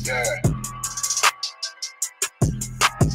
Yeah.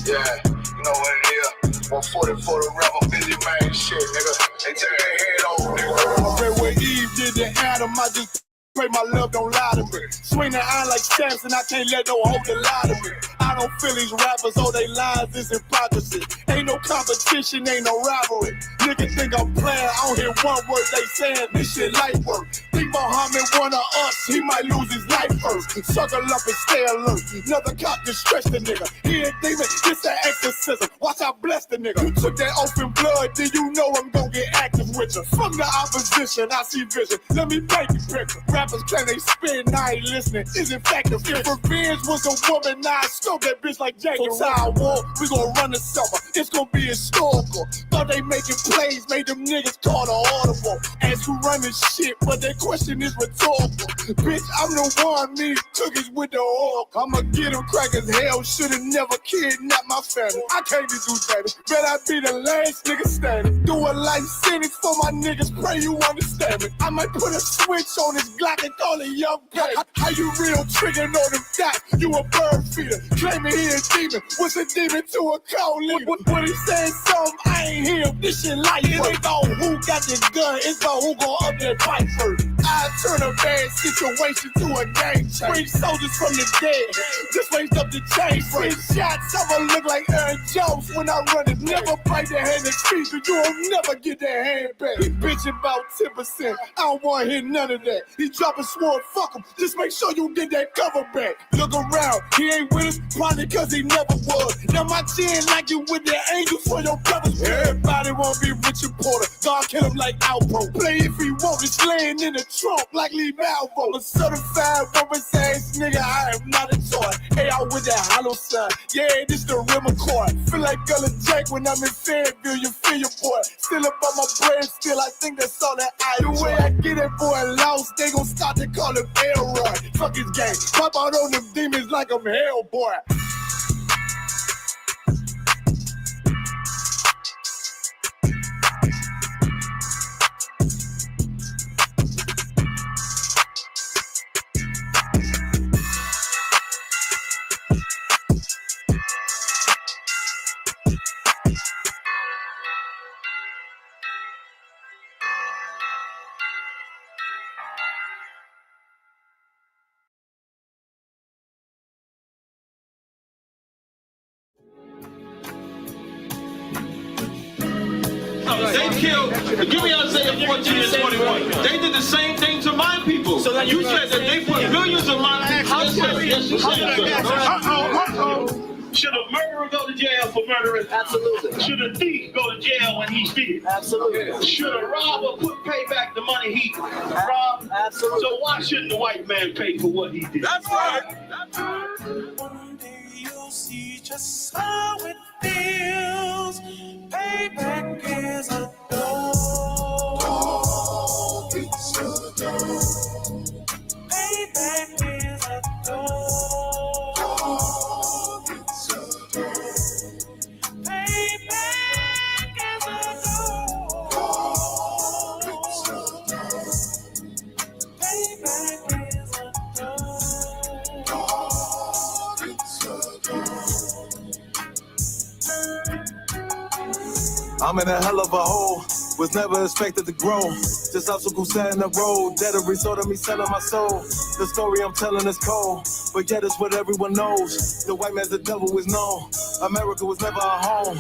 Yeah, you know what it is. 140 for the rebel, busy man shit, nigga. They take their head over, nigga. I read where Eve did to Adam, I just pray my love don't lie to me. Swing the iron like stamps and I can't let no hoe to lie to me. I don't feel these rappers, all they lies is hypocrisy. Ain't no competition, ain't no rivalry. Niggas think I'm playing, I don't hear one word they saying, this shit light work. Think Muhammad one of us, he might lose his life first. Circle up and stay alert. Another cop just stretch the nigga. He ain't demon, this an exorcism. Watch I bless the nigga. You took that open blood, then you know I'm gonna get active with you. From the opposition, I see vision. Let me paint the picture. Rappers claim they spin, I ain't listening. Is in fact a fear. If revenge was a woman, now I stroke that bitch like Jacob. So I war, we gon' run the summer. It's gon' be historical. Thought they making plays, made them niggas call the audible. Ask who run this shit, but that question is rhetorical. Bitch, I'm the one, me cookies with the oil. I'ma get them crackers, hell, should've never kidnapped my family. I can't do that. Bet I be the last nigga standing. Do a life sentence for my niggas, pray you understand me. I might put a switch on this Glock and call it young pay. How you real triggering on them dots? You a bird feeder, claiming he a demon. What's a demon to a cold leader? When he said something, I ain't hear him. This shit like it ain't about who got the gun, it's about who gon' up that fight first. I turn a bad situation to a game change. Bring soldiers from the dead, just raised up the chain. Six shots, I'ma look like Aaron Jones when I run it. Never bite the hand and speak, but you will never get that hand back. He bitching about 10%, I don't wanna hear none of that. He dropping sword, fuck him, just make sure you get that cover back. Look around, he ain't with us, probably cause he never was. Now my chin like you with the angels for your brothers. Everybody wanna be Richard Porter, God kill him like Alpo. Play if he want, it's laying in the trunk like Lee Malvo. A certified woman's ass nigga, I am not a toy. Hey, out with that hollow sign, yeah, this the real McCoy. Feel like Gullah Jake when I'm in Fayetteville, you feel your boy. Still up on my bread, still I think that's all that I do. The way I get it boy lost, they gon' start to call him Elroy. Fuck his game, pop out on them demons like I'm Hellboy. They killed, give me Isaiah 14 and 21. They did the same thing to my people. So you said that they put millions of my people. Should a murderer go to jail for murdering? Absolutely. Should a thief go to jail when he steals? Absolutely. Should a robber pay back the money he robbed? Absolutely. So why shouldn't the white man pay for what he did? That's right. That's right. One day you'll see just how it feels. Payback is a dog. It's a dog. Payback is a dog. It's a dog. Payback is a dog. It's a dog. Payback is a dog. It's a dog. I'm in a hell of a hole, was never expected to grow. Just obstacles set in the road, that a result of me selling my soul. The story I'm telling is cold, but yet it's what everyone knows. The white man's the devil is known. America was never a home,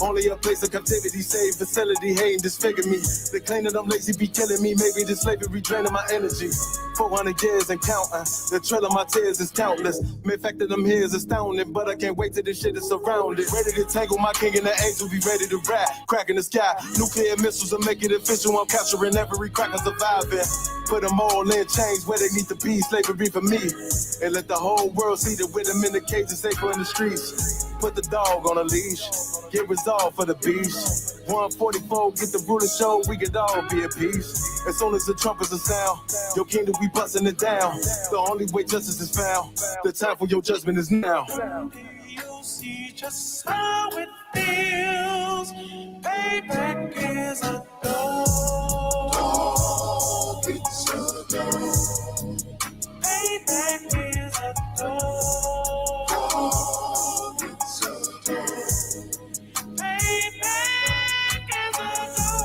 only a place of captivity, safe facility, hating, disfigure me. They claim that I'm lazy, be killing me. Maybe the slavery draining my energy. 400 years and counting, the trail of my tears is countless. The fact that I'm here is astounding, but I can't wait till this shit is surrounded. Ready to tangle my king and the angel, be ready to rap. Crack in the sky, nuclear missiles will make it official. I'm capturing every cracker surviving. Put them all in chains where they need to be, slavery for me. And let the whole world see that with them in the cage and safer in the streets. Put the dog on a leash, get resolved for the beast. 144, get the ruler show, we could all be at peace. As soon as the trumpets are sound, your kingdom we busting it down. The only way justice is found, the time for your judgment is now. You'll see just how it feels. Payback is a dog. It's a dog. Payback is a door. Payback is a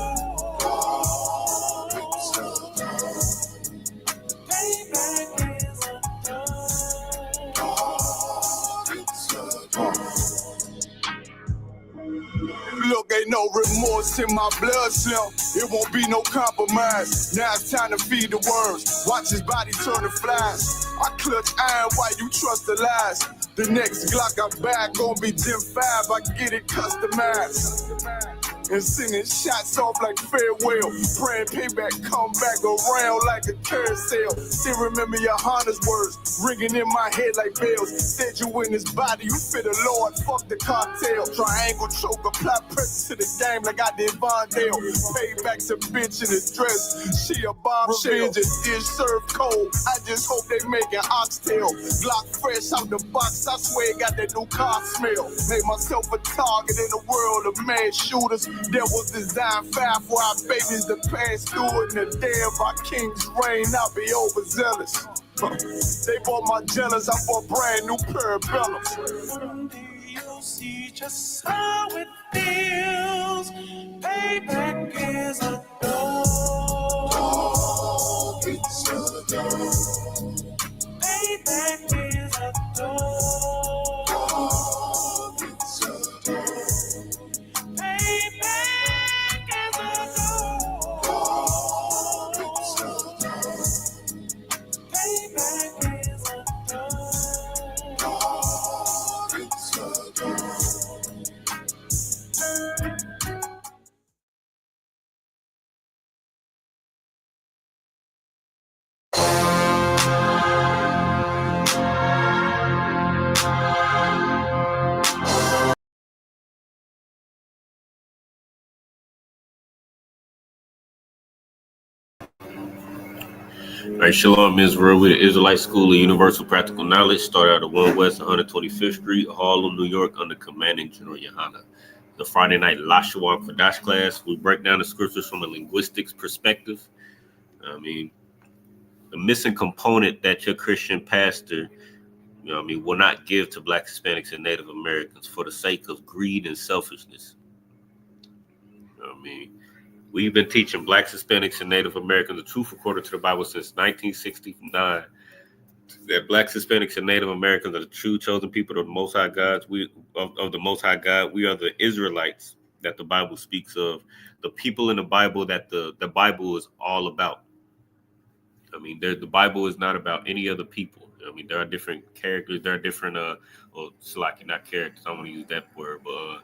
door. Payback is a Look, ain't no remorse in my blood cell. It won't be no compromise. Now it's time to feed the worms. Watch his body turn to flies. I clutch iron while you trust the lies. The next Glock I buy gon' be Gen 5. I get it customized. And singing shots off like farewell. Praying payback come back around like a carousel. Still remember your Honda's words ringing in my head like bells. Said you in his body, you fit the Lord, fuck the cartel. Triangle choke, apply pressure to the game like I did Vondale. Payback's a bitch in a dress, she a bombshell. Revenge is served cold, I just hope they make an oxtail. Glock fresh out the box, I swear it got that new car smell. Made myself a target in the world of mad shooters. There was design 5 for our babies to pass through. In the day of our king's reign, I'll be overzealous. They bought my jealous, I bought brand new parabellums. Someday you'll see just how it feels. Payback is a door. Payback is a door. All right, Shalom Israel. We're the Israelite School of Universal Practical Knowledge. Started out at 1 West 125th Street, Harlem, New York, under Commanding General Yohana. The Friday night Lashawan Qadash class. We break down the scriptures from a linguistics perspective. I mean, the missing component that your Christian pastor, will not give to Black, Hispanics, and Native Americans for the sake of greed and selfishness. We've been teaching Blacks, Hispanics, and Native Americans the truth according to the Bible since 1969. That Blacks, Hispanics, and Native Americans are the true chosen people of the Most High God. Of the Most High God, we are the Israelites that the Bible speaks of. The people in the Bible that the Bible is all about. The Bible is not about any other people. There are different characters. There are different not characters. I don't want to use that word, but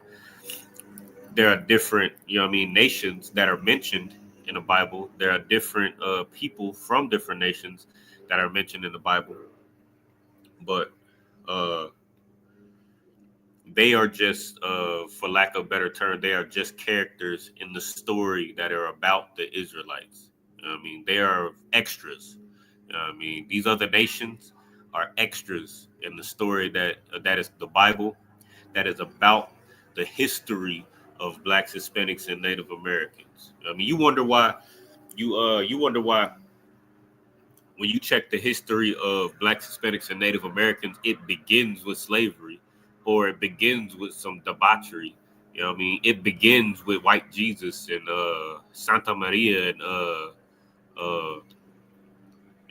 there are different, nations that are mentioned in the Bible. There are different people from different nations that are mentioned in the Bible. But they are just, for lack of a better term, they are just characters in the story that are about the Israelites. They are extras. These other nations are extras in the story that is the Bible, that is about the history of Blacks, Hispanics, and Native Americans. You wonder why when you check the history of Blacks, Hispanics, and Native Americans, it begins with slavery, or it begins with some debauchery. It begins with white Jesus and Santa Maria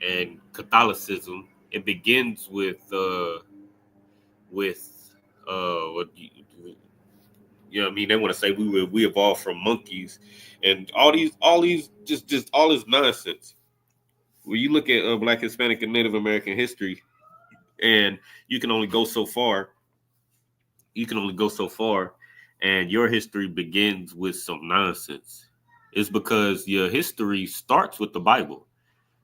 and Catholicism. It begins with they want to say we evolved from monkeys, and all these just all this nonsense. When you look at Black, Hispanic, and Native American history, and you can only go so far. And your history begins with some nonsense. It's because your history starts with the Bible.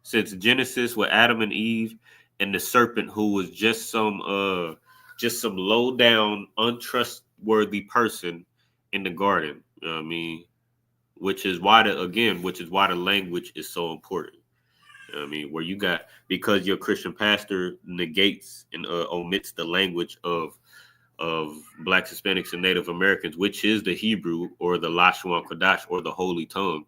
Since Genesis with Adam and Eve and the serpent, who was just some low down, untrustworthy person in the garden. Which is why the language is so important. Where you got, because your Christian pastor negates and omits the language of Blacks, Hispanics, and Native Americans, which is the Hebrew or the Lashawan Qadash or the Holy Tongue.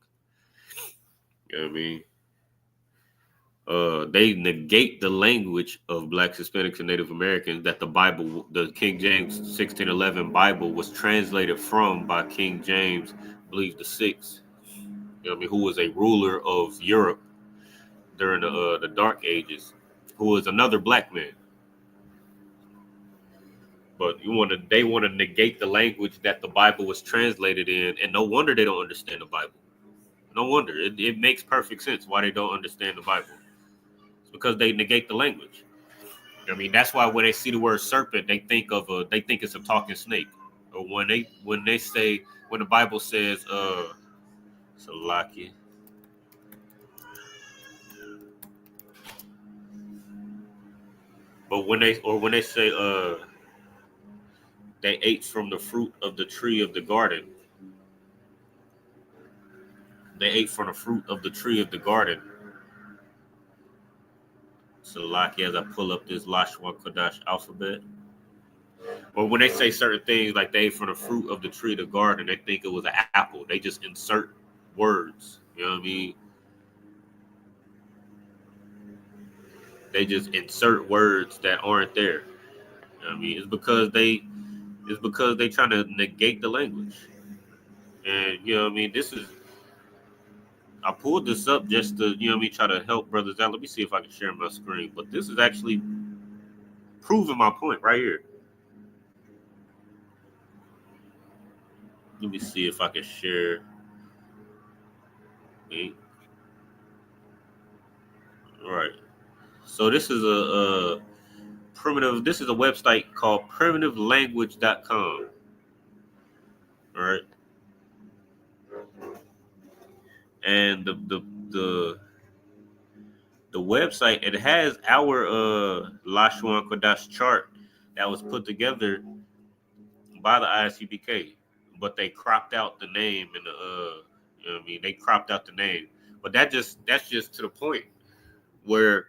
they negate the language of Blacks, Hispanics, and Native Americans that the Bible, the King James 1611 Bible, was translated from by King James, I believe the sixth. You know what I mean? Who was a ruler of Europe during the Dark Ages, who was another black man. But they want to negate the language that the Bible was translated in, and no wonder they don't understand the Bible. No wonder. It makes perfect sense why they don't understand the Bible. It's because they negate the language. I mean, that's why when they see the word serpent, they think it's a talking snake. Or when the Bible says Salaki. But when they say they ate from the fruit of the tree of the garden. They ate from the fruit of the tree of the garden. Salaki, as I pull up this Lashawan Qadash alphabet. Or when they say certain things like they ate from the fruit of the tree of the garden, they think it was an apple. They just insert words. You know what I mean? They just insert words that aren't there. You know what I mean? It's because they trying to negate the language. And you know what I mean? I pulled this up just to, you know what I mean, try to help brothers out. Let me see if I can share my screen. But this is actually proving my point right here. Let me see if I can share. Okay. All right. So this is a primitive. This is a website called primitivelanguage.com. All right. And the website, it has our Lashawan Qadash chart that was put together by the ISUPK, but they cropped out the name and you know what I mean, they cropped out the name. But that's just to the point where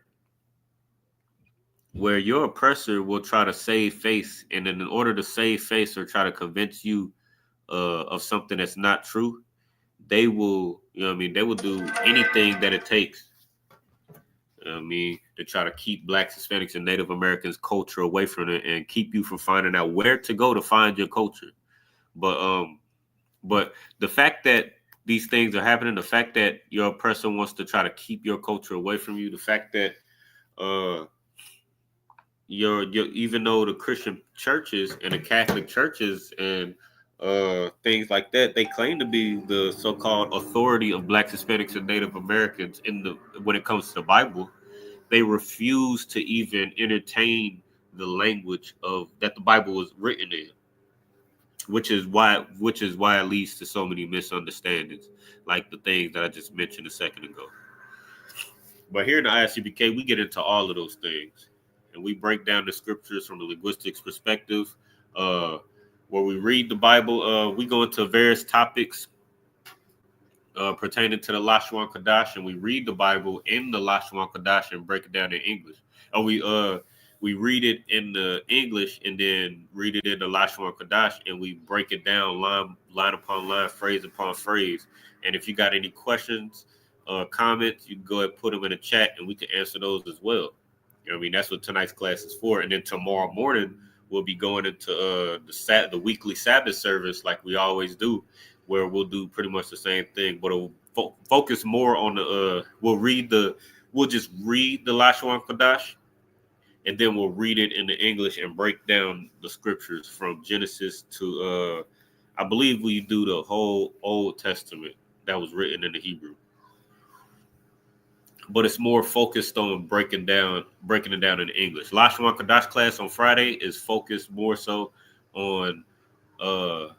your oppressor will try to save face, and then in order to save face or try to convince you of something that's not true, they will, you know what I mean, they will do anything that it takes. You know what I mean, to try to keep Blacks, Hispanics, and Native Americans' culture away from it and keep you from finding out where to go to find your culture. But the fact that these things are happening, the fact that your oppressor wants to try to keep your culture away from you, the fact that your even though the Christian churches and the Catholic churches and things like that, they claim to be the so-called authority of Blacks, Hispanics, and Native Americans when it comes to the Bible, they refuse to even entertain the language of that the Bible was written in, which is why it leads to so many misunderstandings, like the things that I just mentioned a second ago. But here in the ISUPK, we get into all of those things, and we break down the scriptures from the linguistics perspective, where we read the Bible. We go into various topics pertaining to the Lashawan Qadash, and we read the Bible in the Lashawan Qadash and break it down in English. And we read it in the English and then read it in the Lashawan Qadash, and we break it down line upon line, phrase upon phrase. And if you got any questions, comments, you can go ahead and put them in the chat, and we can answer those as well. You know what I mean? That's what tonight's class is for. And then tomorrow morning, we'll be going into the weekly Sabbath service like we always do, where we'll do pretty much the same thing, but it'll focus more on we'll just read the Lashawan Qadash, and then we'll read it in the English and break down the scriptures from Genesis to I believe we do the whole Old Testament that was written in the Hebrew. But it's more focused on breaking it down in English. Lashawan Qadash class on Friday is focused more so on the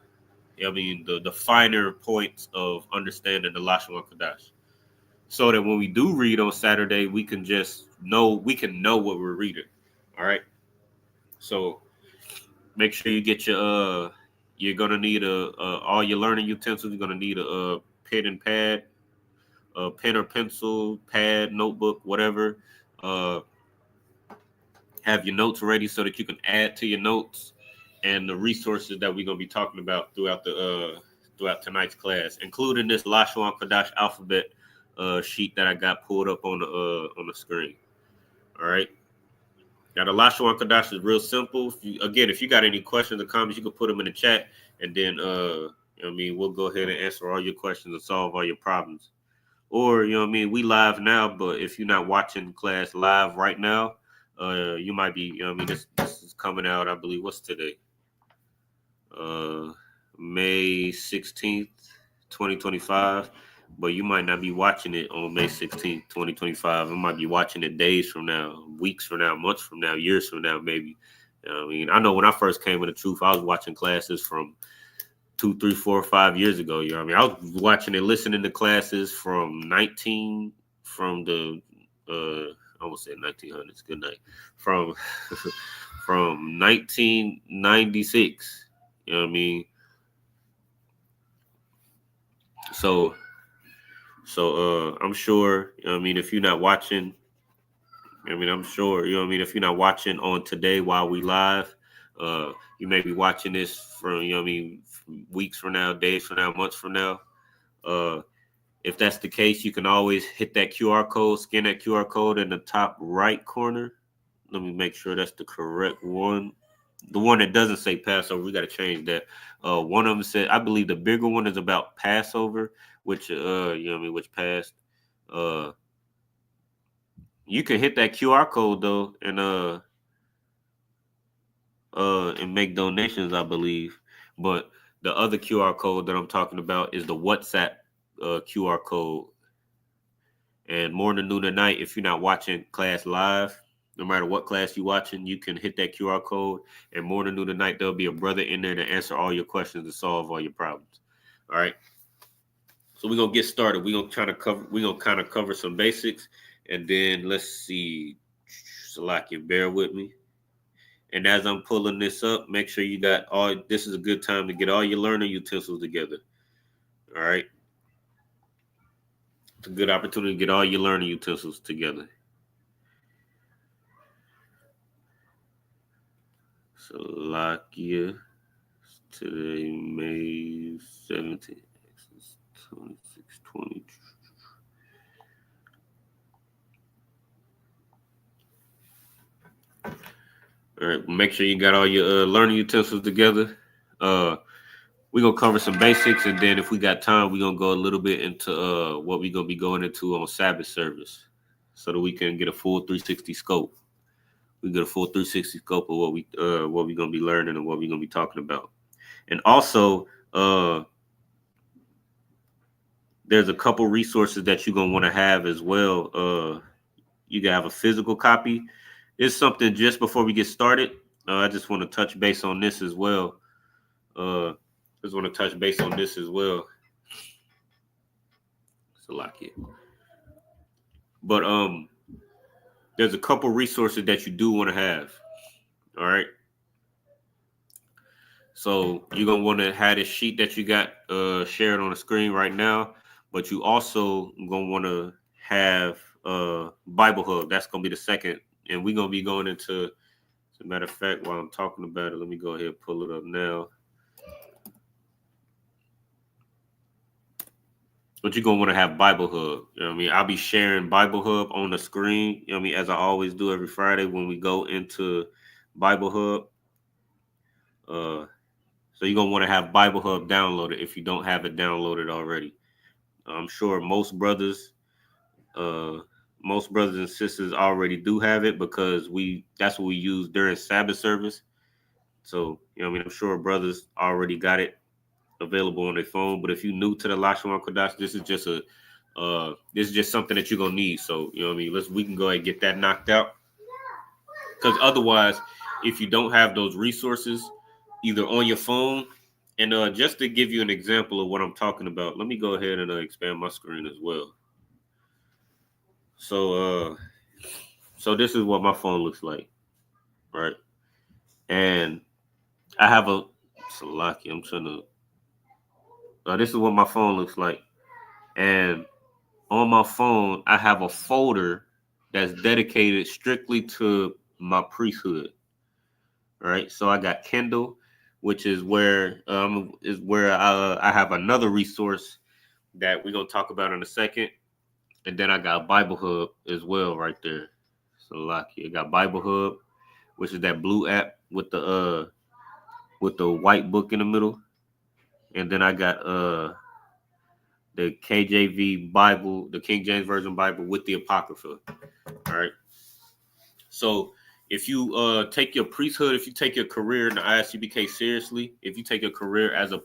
finer points of understanding the Lashawan Qadash, so that when we do read on Saturday, we can know what we're reading. All right. So make sure you get you're gonna need all your learning utensils. You're gonna need a pen and pad, a pen or pencil, pad, notebook, whatever. Have your notes ready so that you can add to your notes and the resources that we're gonna be talking about throughout tonight's class, including this Lashawan Qadash alphabet sheet that I got pulled up on the screen. All right. Now the Lashawan Qadash is real simple. If you got any questions or comments, you can put them in the chat, and then we'll go ahead and answer all your questions and solve all your problems. Or we live now, but if you're not watching class live right now, you might be. This is coming out. I believe what's today? May 16th, 2025. But you might not be watching it on May 16th, 2025. I might be watching it days from now, weeks from now, months from now, years from now, maybe. I know when I first came in the truth, I was watching classes from 2, 3, 4, 5 years ago. I was watching and listening to classes from I almost said 1900s. Good night. From 1996. You know what I mean? So I'm sure, if you're not watching, I'm sure, if you're not watching on today while we live, you may be watching this from, weeks from now, days from now, months from now. If that's the case, you can always hit that QR code, scan that QR code in the top right corner. Let me make sure that's the correct one. The one that doesn't say Passover, we got to change that. One of them said, I believe the bigger one is about Passover, which which passed. You can hit that QR code though, and make donations, I believe. But the other QR code that I'm talking about is the WhatsApp QR code. And morning, noon, and night, if you're not watching class live, no matter what class you're watching, you can hit that QR code. And morning, noon, and night, there'll be a brother in there to answer all your questions and solve all your problems. All right. So we're gonna get started. We're gonna kind of cover some basics, and then let's see. Salakia, bear with me. And as I'm pulling this up, make sure you got all. This is a good time to get all your learning utensils together. All right. It's a good opportunity to get all your learning utensils together. Salakia, today, May 17th, 26, 20. All right, make sure you got all your learning utensils together. We're going to cover some basics, and then if we got time, we're going to go a little bit into what we're going to be going into on Sabbath service so that we can get a full 360 scope. We get a full 360 scope of what we're going to be learning and what we're going to be talking about. And also, there's a couple resources that you're going to want to have as well. You can have a physical copy. It's something just before we get started. I just want to touch base on this as well. But there's a couple resources that you do want to have. All right. So you're gonna want to have this sheet that you got shared on the screen right now, but you also gonna want to have Bible Hub. That's gonna be the second, and we're gonna be going into. As a matter of fact, while I'm talking about it, let me go ahead and pull it up now. But you're going to want to have Bible Hub. You know what I mean? I'll be sharing Bible Hub on the screen, you know what I mean, as I always do every Friday when we go into Bible Hub. So you're going to want to have Bible Hub downloaded if you don't have it downloaded already. I'm sure most brothers and sisters already do have it because that's what we use during Sabbath service. So, you know what I mean? I'm sure brothers already got it available on their phone, but if you're new to the Lashawan Qadash, this is just something that you're gonna need. So you know what I mean, we can go ahead and get that knocked out, because otherwise, if you don't have those resources either on your phone, and just to give you an example of what I'm talking about, let me go ahead and expand my screen as well. So this is what my phone looks like, right? And I have a Salaki. I'm trying to. This is what my phone looks like. And on my phone, I have a folder that's dedicated strictly to my priesthood. All right. So I got Kindle, which is where I have another resource that we're going to talk about in a second. And then I got Bible Hub as well right there. So like I got Bible Hub, which is that blue app with the white book in the middle. And then I got the KJV Bible, the King James Version Bible with the Apocrypha. All right. So if you take your priesthood, if you take your career in the ISUPK seriously, if you take your career as a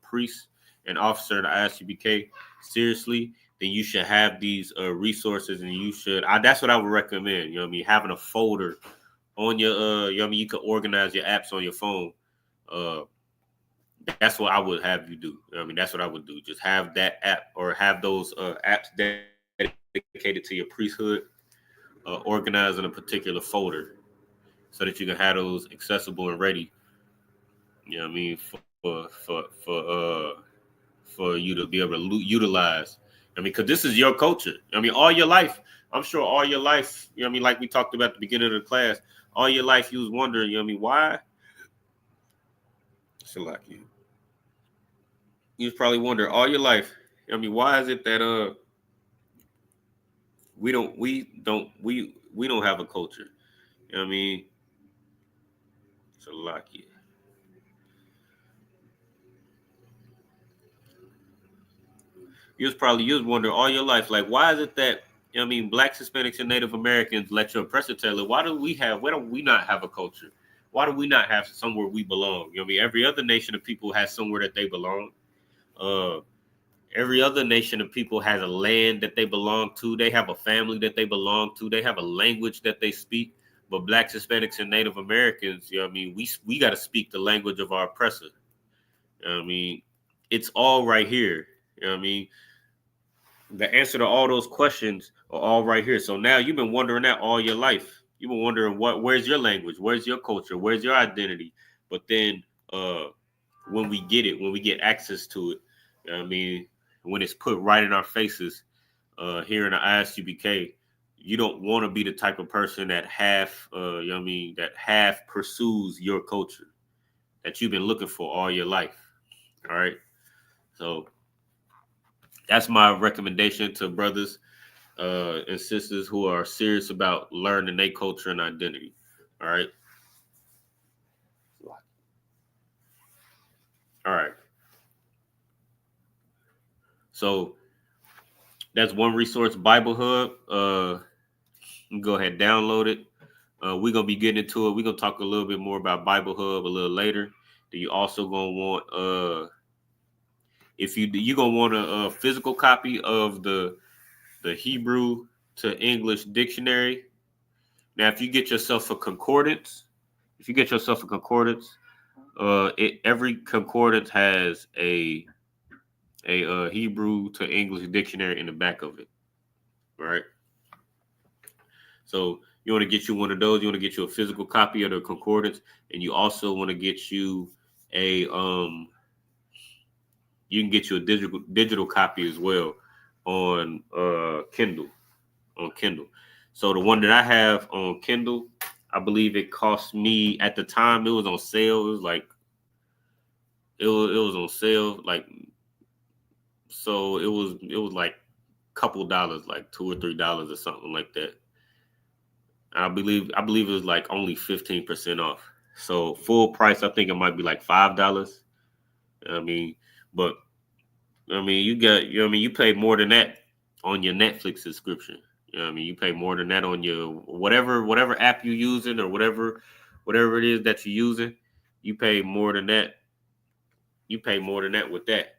priest and officer in the ISUPK seriously, then you should have these resources, and you should. That's what I would recommend. You know what I mean? Having a folder on your, you know what I mean? You can organize your apps on your phone. That's what I would have you do. You know what I mean? That's what I would do. Just have that app, or have those apps dedicated to your priesthood, organized in a particular folder, so that you can have those accessible and ready. You know what I mean? For you to be able to utilize. I mean, because this is your culture. I mean, all your life, I'm sure all your life, you know what I mean, like we talked about at the beginning of the class, all your life you was wondering, you know what I mean, why? You was probably wondering all your life, you know what I mean, why is it that we don't have a culture? You know what I mean? Salakia. You was wondering all your life, like, why is it that, you know what I mean, Blacks, Hispanics, and Native Americans, let your oppressor tell it, why do we not have a culture? Why do we not have somewhere we belong? You know what I mean? Every other nation of people has somewhere that they belong. Every other nation of people has a land that they belong to. They have a family that they belong to. They have a language that they speak. But Blacks, Hispanics, and Native Americans, you know what I mean, we got to speak the language of our oppressor. You know what I mean? It's all right here. You know what I mean? The answer to all those questions are all right here. So now you've been wondering that all your life. You've been wondering where's your language, where's your culture, where's your identity. But then when we get it, when we get access to it, you know what I mean, when it's put right in our faces here in the ISUPK, you don't want to be the type of person that you know what I mean, that half pursues your culture that you've been looking for all your life. All right. So that's my recommendation to brothers and sisters who are serious about learning their culture and identity. All right. All right. So that's one resource, Bible Hub. Go ahead, download it. We're gonna be getting into it. We're gonna talk a little bit more about Bible Hub a little later. Then you also gonna want if you're gonna want a physical copy of the Hebrew to English dictionary. Now, if you get yourself a concordance, every concordance has a Hebrew to English dictionary in the back of it, right? So you want to get you one of those. You want to get you a physical copy of the concordance, and you also want to get you a you can get you a digital copy as well on Kindle. So the one that I have on Kindle, I believe it cost me at the time, it was on sale. It was like it was on sale, like, so it was like a couple dollars, like $2 or $3 or something like that. And I believe it was like only 15% off. So full price, I think it might be like $5. I mean, but I mean, you pay more than that on your Netflix subscription. You know what I mean? You pay more than that on your whatever app you're using, or whatever it is that you're using. You pay more than that. You pay more than that with that.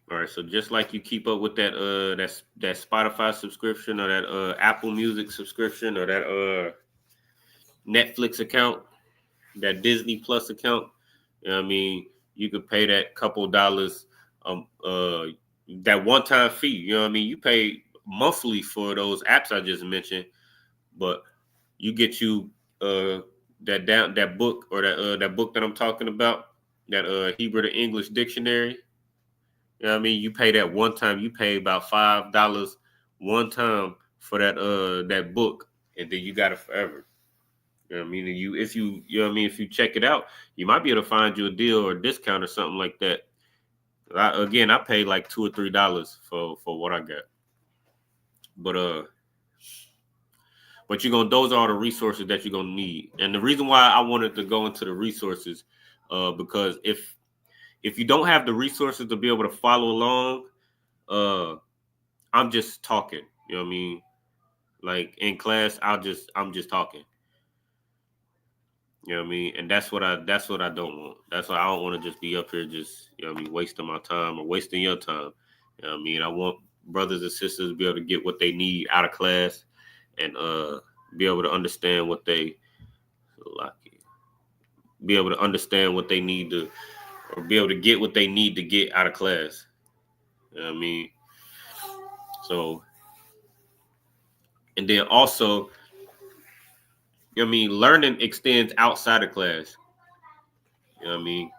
All right, so just like you keep up with that that Spotify subscription, or that Apple Music subscription, or that Netflix account, that Disney Plus account, you know what I mean, you could pay that couple dollars, that one-time fee. You know what I mean? You pay monthly for those apps I just mentioned, but you get you that book, or that book that I'm talking about, that Hebrew to English dictionary. You know what I mean? You pay that one time. You pay about $5 one time for that book, and then you got it forever. You know what I mean? You know what I mean, if you check it out, you might be able to find you a deal or a discount or something like that. I paid like $2 or $3 for what I got. But those are all the resources that you're gonna need. And the reason why I wanted to go into the resources, because if you don't have the resources to be able to follow along, I'm just talking. You know what I mean? Like in class, I'm just talking. You know what I mean? And that's what I don't want. That's why I don't want to just be up here just, you know what I mean, wasting my time or wasting your time. You know what I mean? I want brothers and sisters to be able to get what they need out of class and be able to understand what they be able to understand what they need to, or be able to get what they need to get out of class. You know what I mean? So, and then also, you know what I mean, learning extends outside of class. You know what I mean?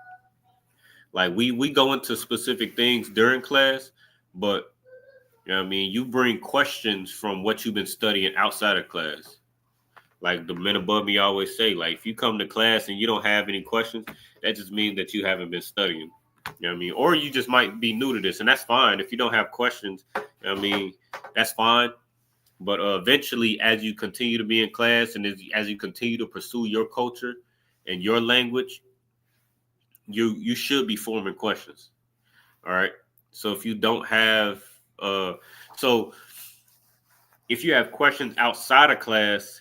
Like we go into specific things during class, but you know what I mean, you bring questions from what you've been studying outside of class. Like the men above me always say, like if you come to class and you don't have any questions, that just means that you haven't been studying. You know what I mean? Or you just might be new to this, and that's fine. If you don't have questions, you know what I mean, that's fine. But eventually, as you continue to be in class and as you continue to pursue your culture and your language, you should be forming questions. All right. So if you don't have so if you have questions outside of class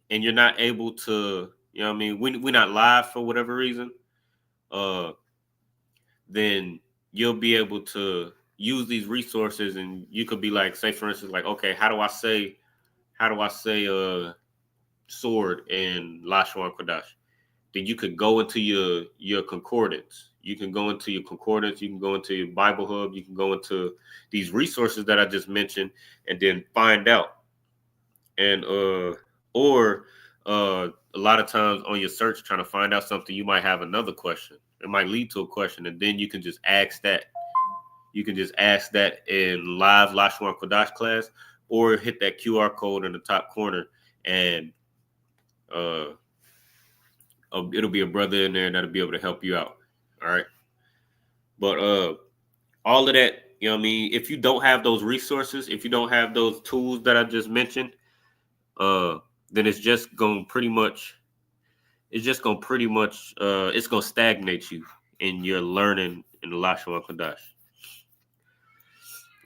and you're not able to, you know what I mean, we're not live for whatever reason, uh then you'll be able to use these resources, and you could be like, say for instance, like, okay, how do I say sword in Lashawan Qadash? Then you could go into your concordance. You can go into your concordance, you can go into your Bible Hub, you can go into these resources that I just mentioned, and then find out. And or a lot of times on your search trying to find out something, you might have another question. It might lead to a question, and then you can just ask that. You can just ask that in live Lashawan Qadash class, or hit that QR code in the top corner, and it'll be a brother in there that'll be able to help you out. All right. But all of that, you know what I mean? If you don't have those resources, if you don't have those tools that I just mentioned, then it's just gonna pretty much it's gonna stagnate you in your learning in the Lashawan Qadash.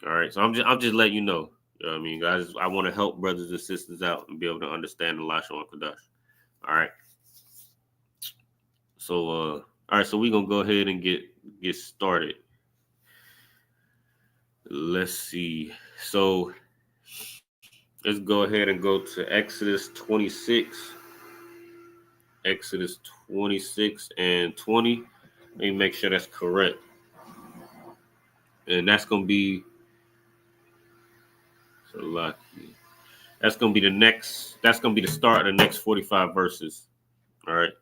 All right. So I'm just letting you know. You know what I mean, guys, I want to help brothers and sisters out and be able to understand the Lashawan Qadash. All right. So all right, so we're gonna go ahead and get started. Let's see. So let's go ahead and go to Exodus 26. Exodus 26 and 20. Let me make sure that's correct. And that's gonna be so lucky. That's gonna be the start of the next 45 verses. All right.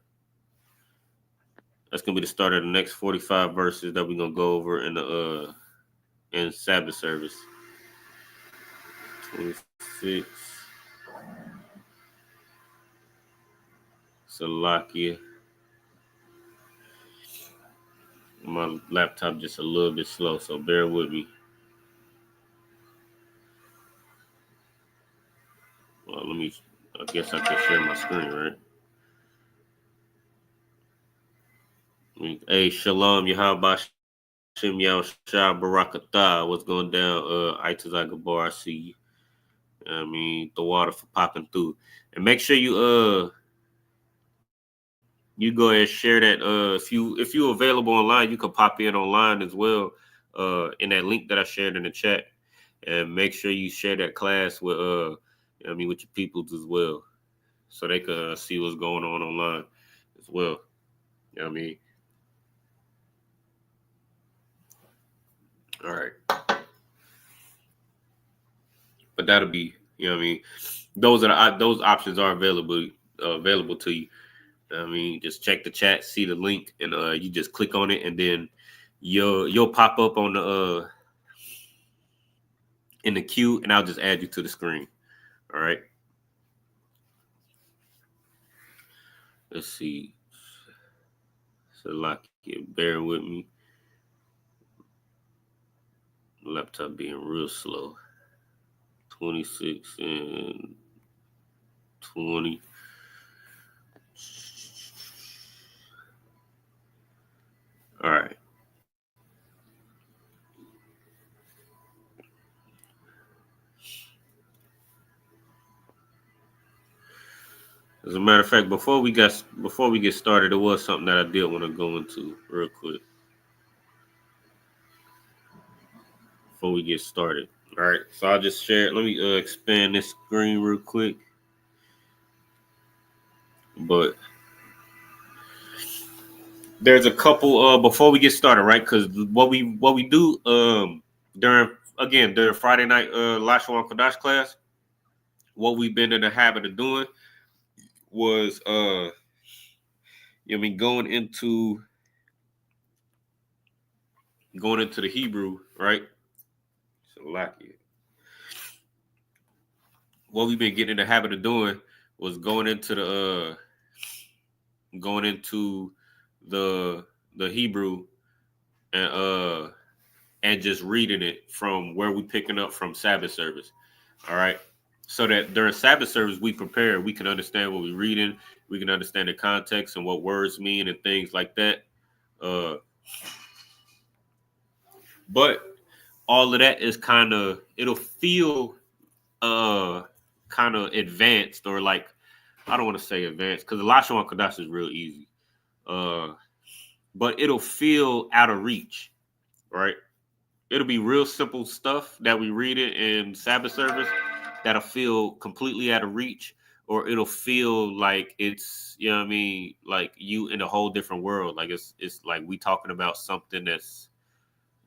That's gonna be the start of the next 45 verses that we're gonna go over in Sabbath service. 26. Salakia. My laptop just a little bit slow, so bear with me. Well, I guess I can share my screen, right? Hey, Shalom, Yahabah Shem Shah Barakatah. What's going down? Itazai Gabar, I see you. I mean, the water for popping through. And make sure you go ahead and share that. If you're available online, you can pop in online as well. In that link that I shared in the chat. And make sure you share that class with with your peoples as well. So they can see what's going on online as well. You know what I mean? All right. But that'll be, you know what I mean? Those options are available to you. I mean, just check the chat, see the link, and you just click on it, and then you'll pop up on the in the queue, and I'll just add you to the screen. All right. Let's see. So like, bear with me. Laptop being real slow. 26 and 20. All right. As a matter of fact, before we get started, there was something that I did want to go into real quick before we get started. All right, so I'll just share. Let me expand this screen real quick. But there's a couple before we get started, right? Because what we do during Friday night Lashawan Qadash class, what we've been in the habit of doing was going into the Hebrew, right? So like it. What we've been getting in the habit of doing was going into the Hebrew and just reading it from where we picking up from Sabbath service. All right. So that during Sabbath service we prepare, we can understand what we're reading, we can understand the context and what words mean and things like that. But all of that is it'll feel kind of advanced, or like, I don't want to say advanced because the Lashawan Qadash is real easy. But it'll feel out of reach, right? It'll be real simple stuff that we read it in Sabbath service that'll feel completely out of reach, or it'll feel like it's, like you in a whole different world. Like it's like we talking about something that's,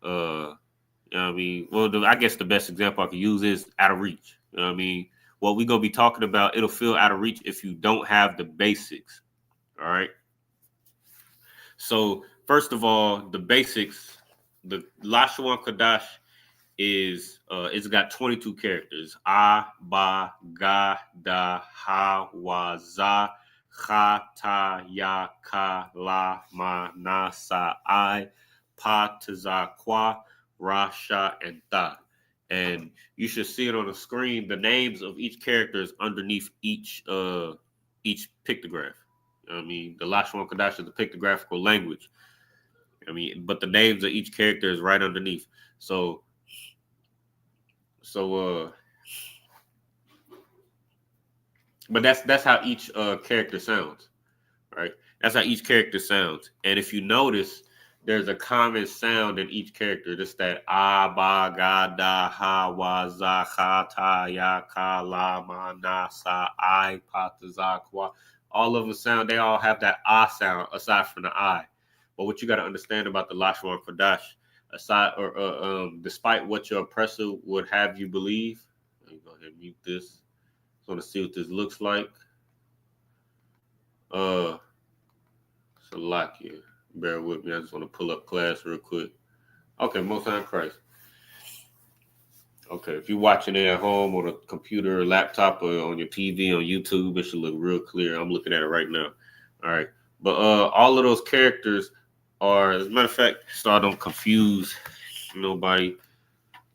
well, I guess the best example I could use is out of reach. What we're going to be talking about, it'll feel out of reach if you don't have the basics. All right. So first of all, the basics, the Lashawan Qadash is, it's got 22 characters. A, ba, ga, da, ha, wa, za, cha, ta, ya, ka, la, ma, na, sa, I, pa, ta, za, qua, ra, sha, and ta. And you should see it on the screen. The names of each character is underneath each pictograph. The Lashawan Qadash is the pictographical language. But the names of each character is right underneath. So but that's how each character sounds, right? That's how each character sounds. And if you notice, there's a common sound in each character. Just that a, ba, ga, da, ha, wa, za, cha, ta, ya, ka, la, ma, na, sa, I, pa, ta, za, qua. All of them sound, they all have that ah sound aside from the I. But what you got to understand about the Lashawan Qadash, despite what your oppressor would have you believe, let me go ahead and mute this. I want to see what this looks like. Salakia. Bear with me. I just want to pull up class real quick. Okay, Most High in Christ. Okay, if you're watching it at home on a computer or laptop or on your TV, on YouTube, it should look real clear. I'm looking at it right now. All right. But all of those characters are, as a matter of fact, so I don't confuse nobody.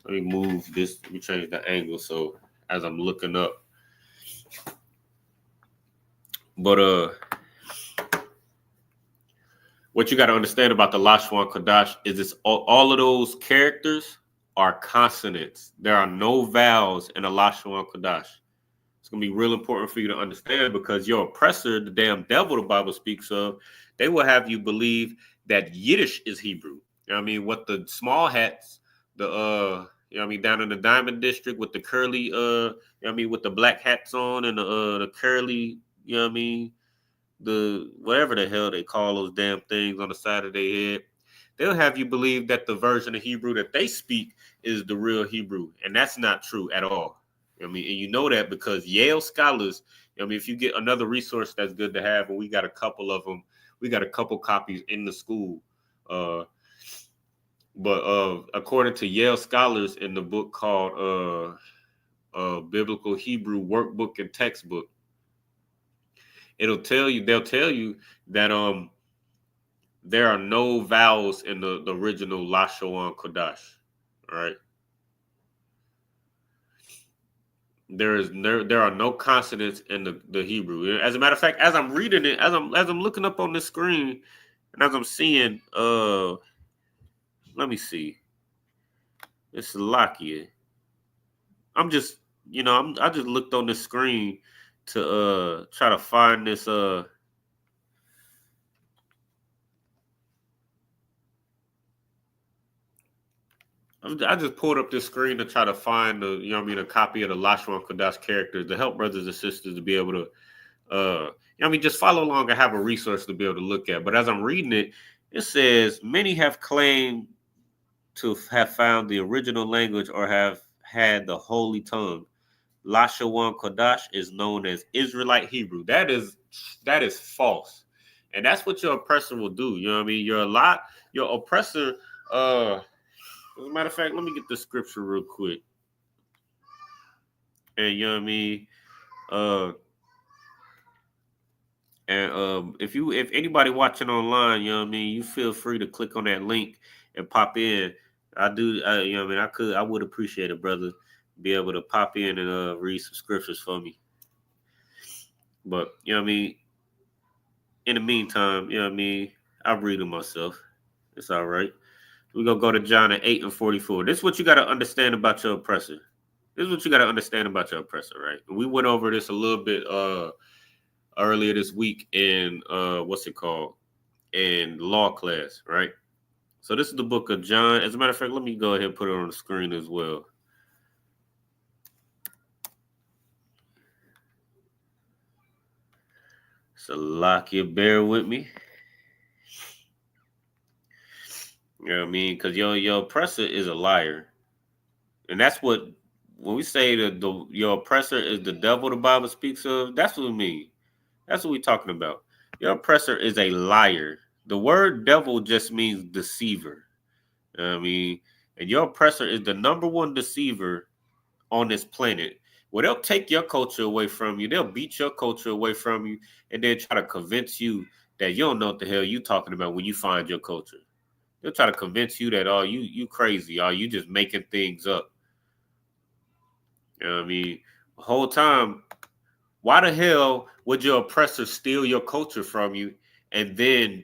Let me move this. Let me change the angle so as I'm looking up. But what you got to understand about the Lashawan Qadash is it's all of those characters are consonants. There are no vowels in the Lashawan Qadash. It's going to be real important for you to understand, because your oppressor, the damn devil the Bible speaks of, they will have you believe that Yiddish is Hebrew. What the small hats, the down in the Diamond District with the curly, with the black hats on and the curly, the whatever the hell they call those damn things on the side of their head, they'll have you believe that the version of Hebrew that they speak is the real Hebrew, and that's not true at all. And you know that because Yale scholars, if you get another resource that's good to have, and we got a couple of them, we got a couple copies in the school. But according to Yale scholars in the book called Biblical Hebrew Workbook and Textbook, they'll tell you that there are no vowels in the original Lashawan Qadash, right? There are no consonants in the Hebrew. As a matter of fact, as I'm reading it, as I'm looking up on the screen, and as I'm seeing, let me see, it's Lakia. I'm just, I just looked on the screen to try to find this I just pulled up this screen to try to find a copy of the Lashawan Qadash characters to help brothers and sisters to be able to, just follow along and have a resource to be able to look at. But as I'm reading it, it says many have claimed to have found the original language or have had the holy tongue. Lashawan Qadash is known as Israelite Hebrew. That is false, and that's what your oppressor will do. You know what I mean? Your oppressor. As a matter of fact, let me get the scripture real quick. And you know what I mean? If anybody watching online, you know what I mean, you feel free to click on that link and pop in. I would appreciate it, brother. Be able to pop in and read some scriptures for me. But you know what I mean? In the meantime, you know what I mean, I'll read them myself. It's all right. We're going to go to John 8:44. This is what you got to understand about your oppressor. Right? We went over this a little bit earlier this week in in law class, right? So this is the book of John. As a matter of fact, let me go ahead and put it on the screen as well. So Lakia, bear with me. You know what I mean? Because your oppressor is a liar. And that's when we say that your oppressor is the devil the Bible speaks of, that's what we mean. That's what we're talking about. Your oppressor is a liar. The word devil just means deceiver. You know what I mean? And your oppressor is the number one deceiver on this planet. Well, they'll take your culture away from you. They'll beat your culture away from you and then try to convince you that you don't know what the hell you're talking about when you find your culture. They'll try to convince you that, you crazy, you just making things up. You know what I mean? The whole time, why the hell would your oppressor steal your culture from you and then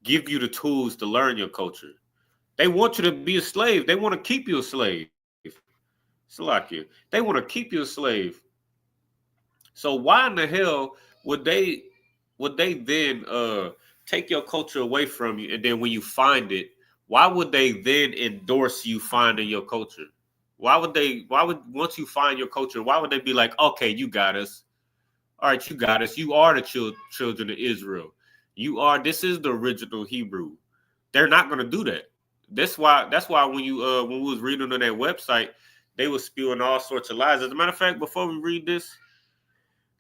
give you the tools to learn your culture? They want you to be a slave. They want to keep you a slave. Salakia. They want to keep you a slave. So why in the hell would they then take your culture away from you, and then when you find it, why would they then endorse you finding your culture? Why would once you find your culture, why would they be like, okay, you got us. All right, you got us. You are the children of Israel. This is the original Hebrew. They're not going to do that. That's why when we was reading on that website, they were spewing all sorts of lies. As a matter of fact, before we read this,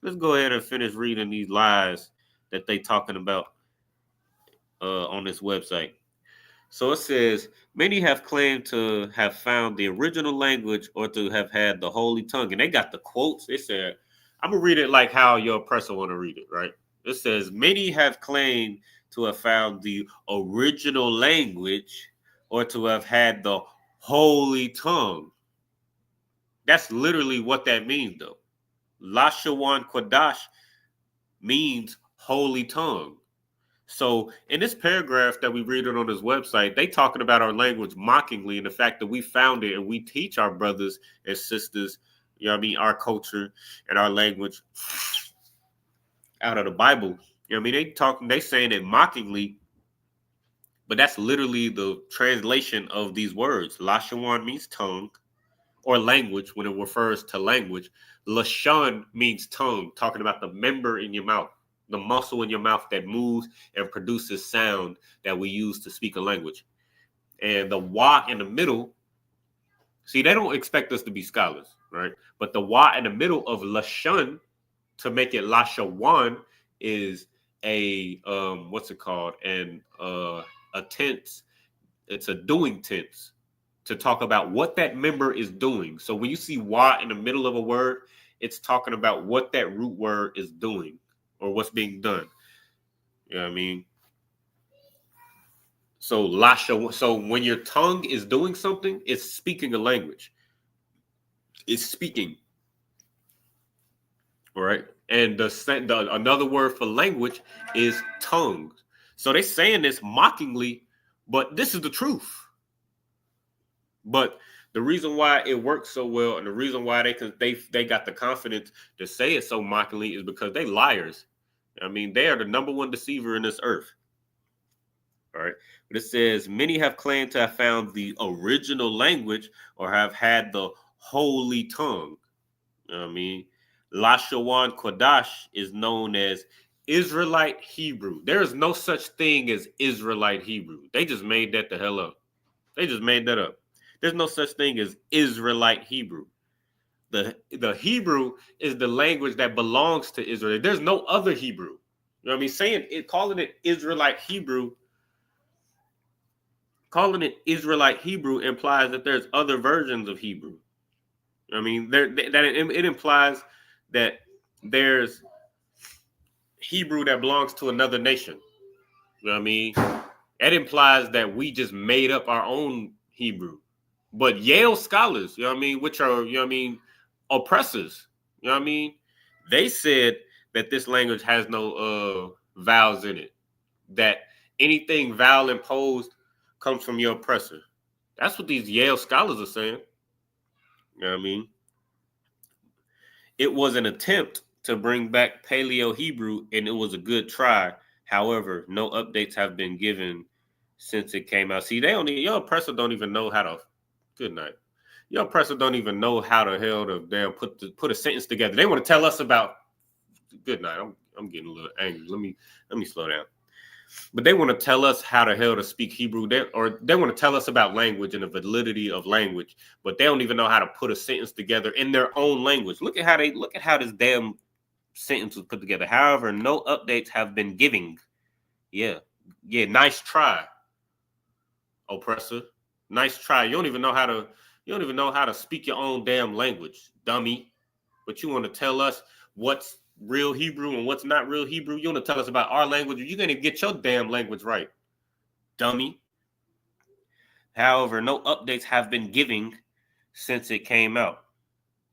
let's go ahead and finish reading these lies that they talking about on this website. So it says, many have claimed to have found the original language or to have had the holy tongue. And they got the quotes. They said, I'm going to read it like how your oppressor want to read it, right? It says, many have claimed to have found the original language or to have had the holy tongue. That's literally what that means, though. Lashawan Qadash means holy tongue. So in this paragraph that we read it on this website, they talking about our language mockingly and the fact that we found it and we teach our brothers and sisters, you know what I mean, our culture and our language out of the Bible. You know what I mean? They saying it mockingly, but that's literally the translation of these words. Lashawan means tongue or language when it refers to language. Lashawan means tongue, talking about the member in your mouth, the muscle in your mouth that moves and produces sound that we use to speak a language. And the wa in the middle, see, they don't expect us to be scholars, right? But the wa in the middle of Lashawan to make it Lashawan is a what's it called? And a tense. It's a doing tense to talk about what that member is doing. So when you see wa in the middle of a word, it's talking about what that root word is doing or what's being done. You know what I mean? So Lashawan. So when your tongue is doing something, it's speaking a language. It's speaking. All right. And the another word for language is tongue. So they're saying this mockingly, but this is the truth. But the reason why it works so well, and the reason why they got the confidence to say it so mockingly, is because they liars. I mean, they are the number one deceiver in this earth. All right. But it says many have claimed to have found the original language or have had the holy tongue. You know what I mean? Lashawan Qadash is known as Israelite Hebrew. There is no such thing as Israelite Hebrew. They just made that the hell up. They just made that up. There's no such thing as Israelite Hebrew. The Hebrew is the language that belongs to Israel. There's no other Hebrew. You know what I mean? Saying it, calling it Israelite Hebrew implies that there's other versions of Hebrew. I mean, it implies that there's Hebrew that belongs to another nation. You know what I mean? That implies that we just made up our own Hebrew. But Yale scholars, you know what I mean, which are, you know what I mean, oppressors, you know what I mean? They said that this language has no vowels in it, that anything vowel imposed comes from your oppressor. That's what these Yale scholars are saying. You know what I mean? It was an attempt to bring back Paleo Hebrew, and it was a good try. However, no updates have been given since it came out. See, your oppressor don't even know how to. Good night. Your oppressor don't even know how the hell to damn put a sentence together. They want to tell us about. Good night. I'm getting a little angry. Let me slow down. But they want to tell us how the hell to speak Hebrew. They want to tell us about language and the validity of language, but they don't even know how to put a sentence together in their own language. Look at how this damn sentence was put together. However, no updates have been given. Yeah, nice try, oppressor. Nice try. You don't even know how to speak your own damn language, dummy. But you want to tell us what's real Hebrew and what's not real Hebrew. You want to tell us about our language. You can't even get your damn language right, dummy. However, no updates have been given since it came out.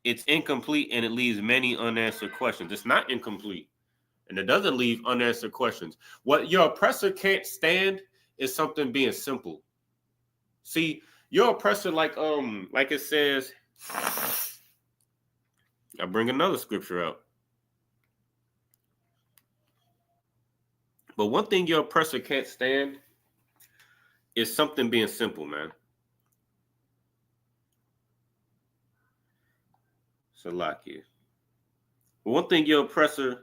It's incomplete and it leaves many unanswered questions. It's not incomplete and it doesn't leave unanswered questions. What your oppressor can't stand is something being simple. See, your oppressor, like it says, I bring another scripture out. But one thing your oppressor can't stand is something being simple, man. Salakia. But one thing your oppressor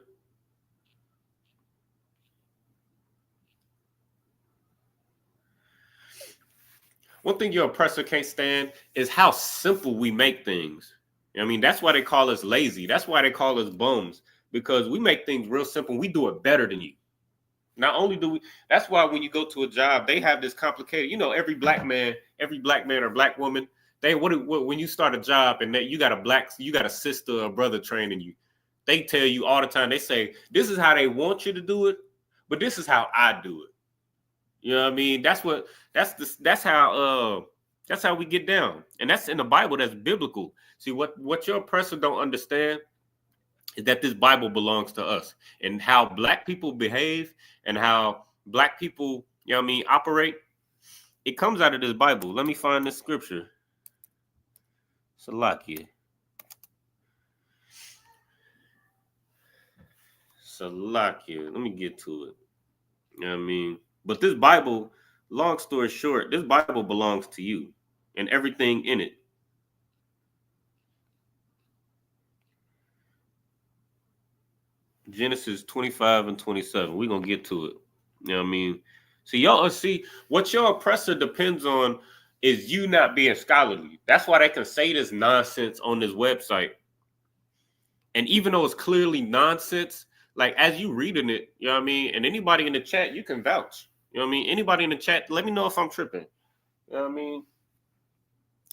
can't stand is how simple we make things. I mean, that's why they call us lazy. That's why they call us bums, because we make things real simple. We do it better than you. Not only do we, that's why when you go to a job, they have this complicated, every black man or black woman, when you start a job and you got a sister or brother training you, they tell you all the time, they say, this is how they want you to do it, but this is how I do it. You know what I mean? That's how we get down. And that's in the Bible. That's biblical. See, what your oppressor don't understand is that this Bible belongs to us, and how black people behave and how black people, operate. It comes out of this Bible. Let me find this scripture. Salakia. Let me get to it. You know what I mean? But this Bible, long story short, this Bible belongs to you and everything in it. Genesis 25 and 27. We're going to get to it. You know what I mean? See, what your oppressor depends on is you not being scholarly. That's why they can say this nonsense on this website. And even though it's clearly nonsense, like as you reading it, you know what I mean? And anybody in the chat, you can vouch. You know what I mean? Anybody in the chat, let me know if I'm tripping. You know what I mean?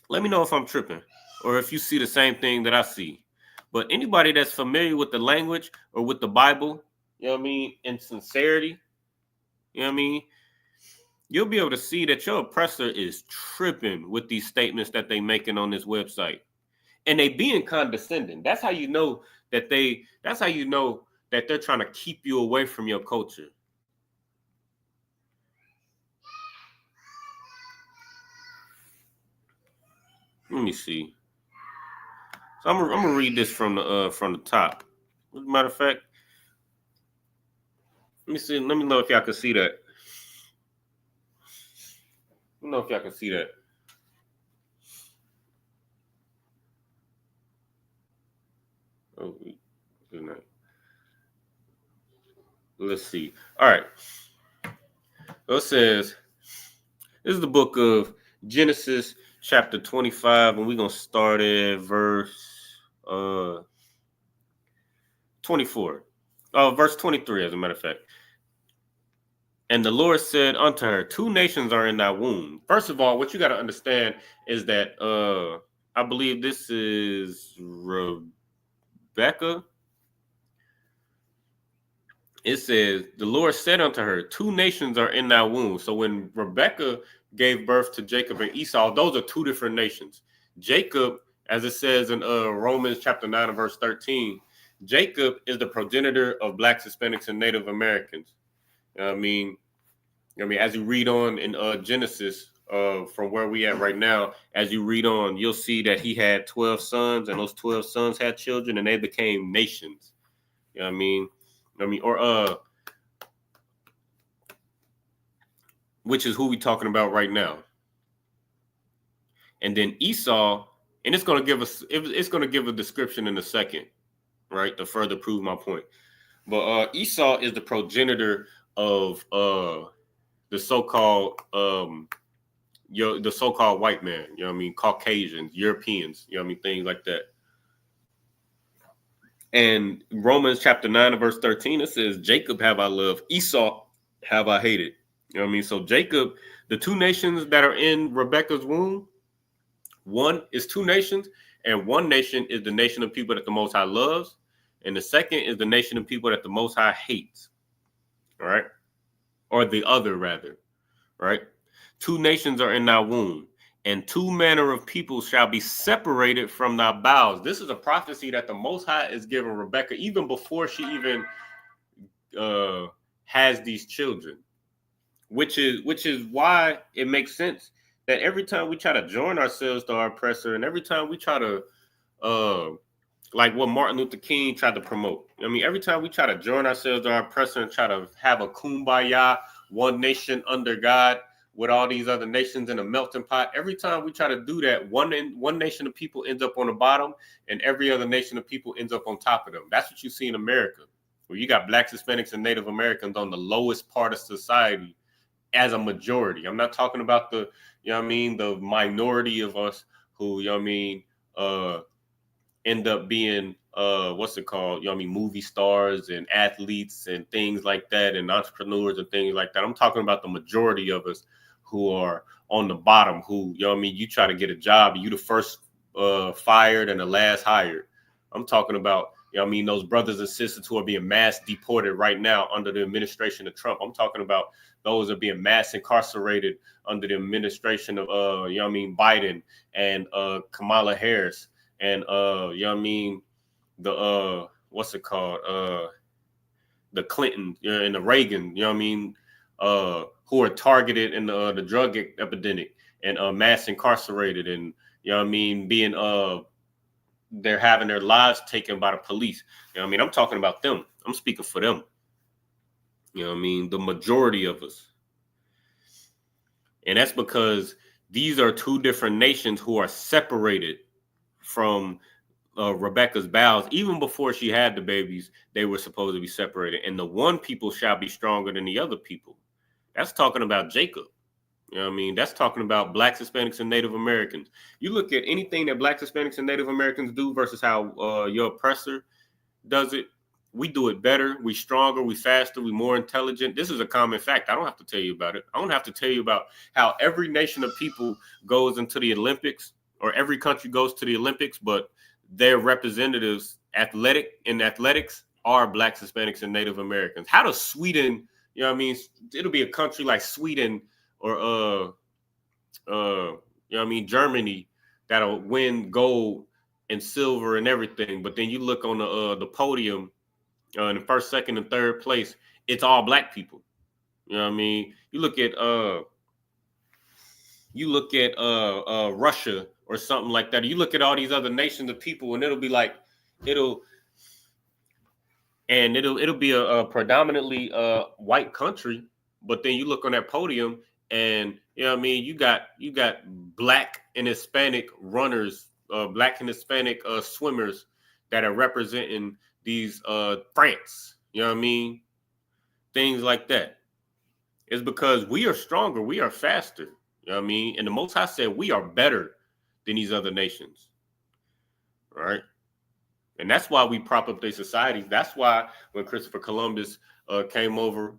Let me know if I'm tripping or if you see the same thing that I see. But anybody that's familiar with the language or with the Bible, you know what I mean, and sincerity, you know what I mean, you'll be able to see that your oppressor is tripping with these statements that they making on this website. And they being condescending. That's how you know that they're trying to keep you away from your culture. Let me see. So I'm gonna read this from the top. As a matter of fact, let me see. Let me know if y'all can see that. Let me know if y'all can see that. Oh, good night. Let's see. All right. So it says, this is the book of Genesis, chapter 25, and we're going to start at verse 24. Verse 23, as a matter of fact. And the Lord said unto her, 2 nations are in thy womb. First of all, what you got to understand is that I believe this is Rebecca. It says, the Lord said unto her, 2 nations are in thy womb. So when Rebecca gave birth to Jacob and Esau, those are 2 different nations. Jacob, as it says in Romans chapter 9 and verse 13, Jacob is the progenitor of Blacks, Hispanics, and Native Americans. I mean, as you read on in Genesis, from where we at right now, as you read on, you'll see that he had 12 sons, and those 12 sons had children, and they became nations. You know what I mean? Which is who we talking about right now. And then Esau, and it's going to give a description in a second, right, to further prove my point. But Esau is the progenitor of the so-called the so-called white man, you know what I mean, Caucasians, Europeans, you know what I mean, things like that. And Romans chapter 9 and verse 13, it says, Jacob have I loved, Esau have I hated. You know what I mean? So Jacob, the 2 nations that are in Rebecca's womb, one is 2 nations, and one nation is the nation of people that the Most High loves, and the second is the nation of people that the Most High hates. All right? Or the other, rather. Right? 2 nations are in thy womb, and 2 manner of people shall be separated from thy bowels. This is a prophecy that the Most High is giving Rebecca even before she even has these children, which is why it makes sense that every time we try to join ourselves to our oppressor, and every time we try to like what Martin Luther King tried to promote. I mean, every time we try to join ourselves to our oppressor and try to have a kumbaya, one nation under God, with all these other nations in a melting pot, every time we try to do that, one nation of people ends up on the bottom, and every other nation of people ends up on top of them. That's what you see in America, where you got Blacks, Hispanics, and Native Americans on the lowest part of society as a majority. I'm not talking about the, you know what I mean, the minority of us who, you know what I mean, end up being what's it called? You know what I mean, movie stars and athletes and things like that, and entrepreneurs and things like that. I'm talking about the majority of us who are on the bottom, who, you know what I mean, you try to get a job and you the first fired and the last hired. I'm talking about, you know what I mean, those brothers and sisters who are being mass deported right now under the administration of Trump. I'm talking about those that are being mass incarcerated under the administration of you know what I mean, Biden and Kamala Harris. And you know what I mean, the what's it called, the Clinton and the Reagan, you know what I mean, who are targeted in the drug epidemic and mass incarcerated, and you know what I mean, being they're having their lives taken by the police. You know what I mean, I'm talking about them. I'm speaking for them. You know what I mean, the majority of us. And that's because these are 2 different nations who are separated from Rebecca's bowels. Even before she had the babies, they were supposed to be separated. And the one people shall be stronger than the other people. That's talking about Jacob. You know what I mean? That's talking about Blacks, Hispanics, and Native Americans. You look at anything that Blacks, Hispanics, and Native Americans do versus how your oppressor does it. We do it better. We stronger. We faster. We more intelligent. This is a common fact. I don't have to tell you about it. I don't have to tell you about how every nation of people goes into the Olympics, or every country goes to the Olympics, but their representatives in athletics are Blacks, Hispanics, and Native Americans. How does Sweden, you know what I mean? It'll be a country like Sweden or you know what I mean, Germany that'll win gold and silver and everything. But then you look on the podium in the first, second, and third place, it's all black people. You know what I mean? You look at Russia or something like that. You look at all these other nations of people, and it'll be like it'll be a predominantly white country. But then you look on that podium, and you know what I mean, you got black and Hispanic runners, black and Hispanic swimmers that are representing these France. You know what I mean? Things like that. It's because we are stronger, we are faster. You know what I mean? And the Most High said we are better than these other nations. All right. And that's why we prop up their societies. That's why when Christopher Columbus came over,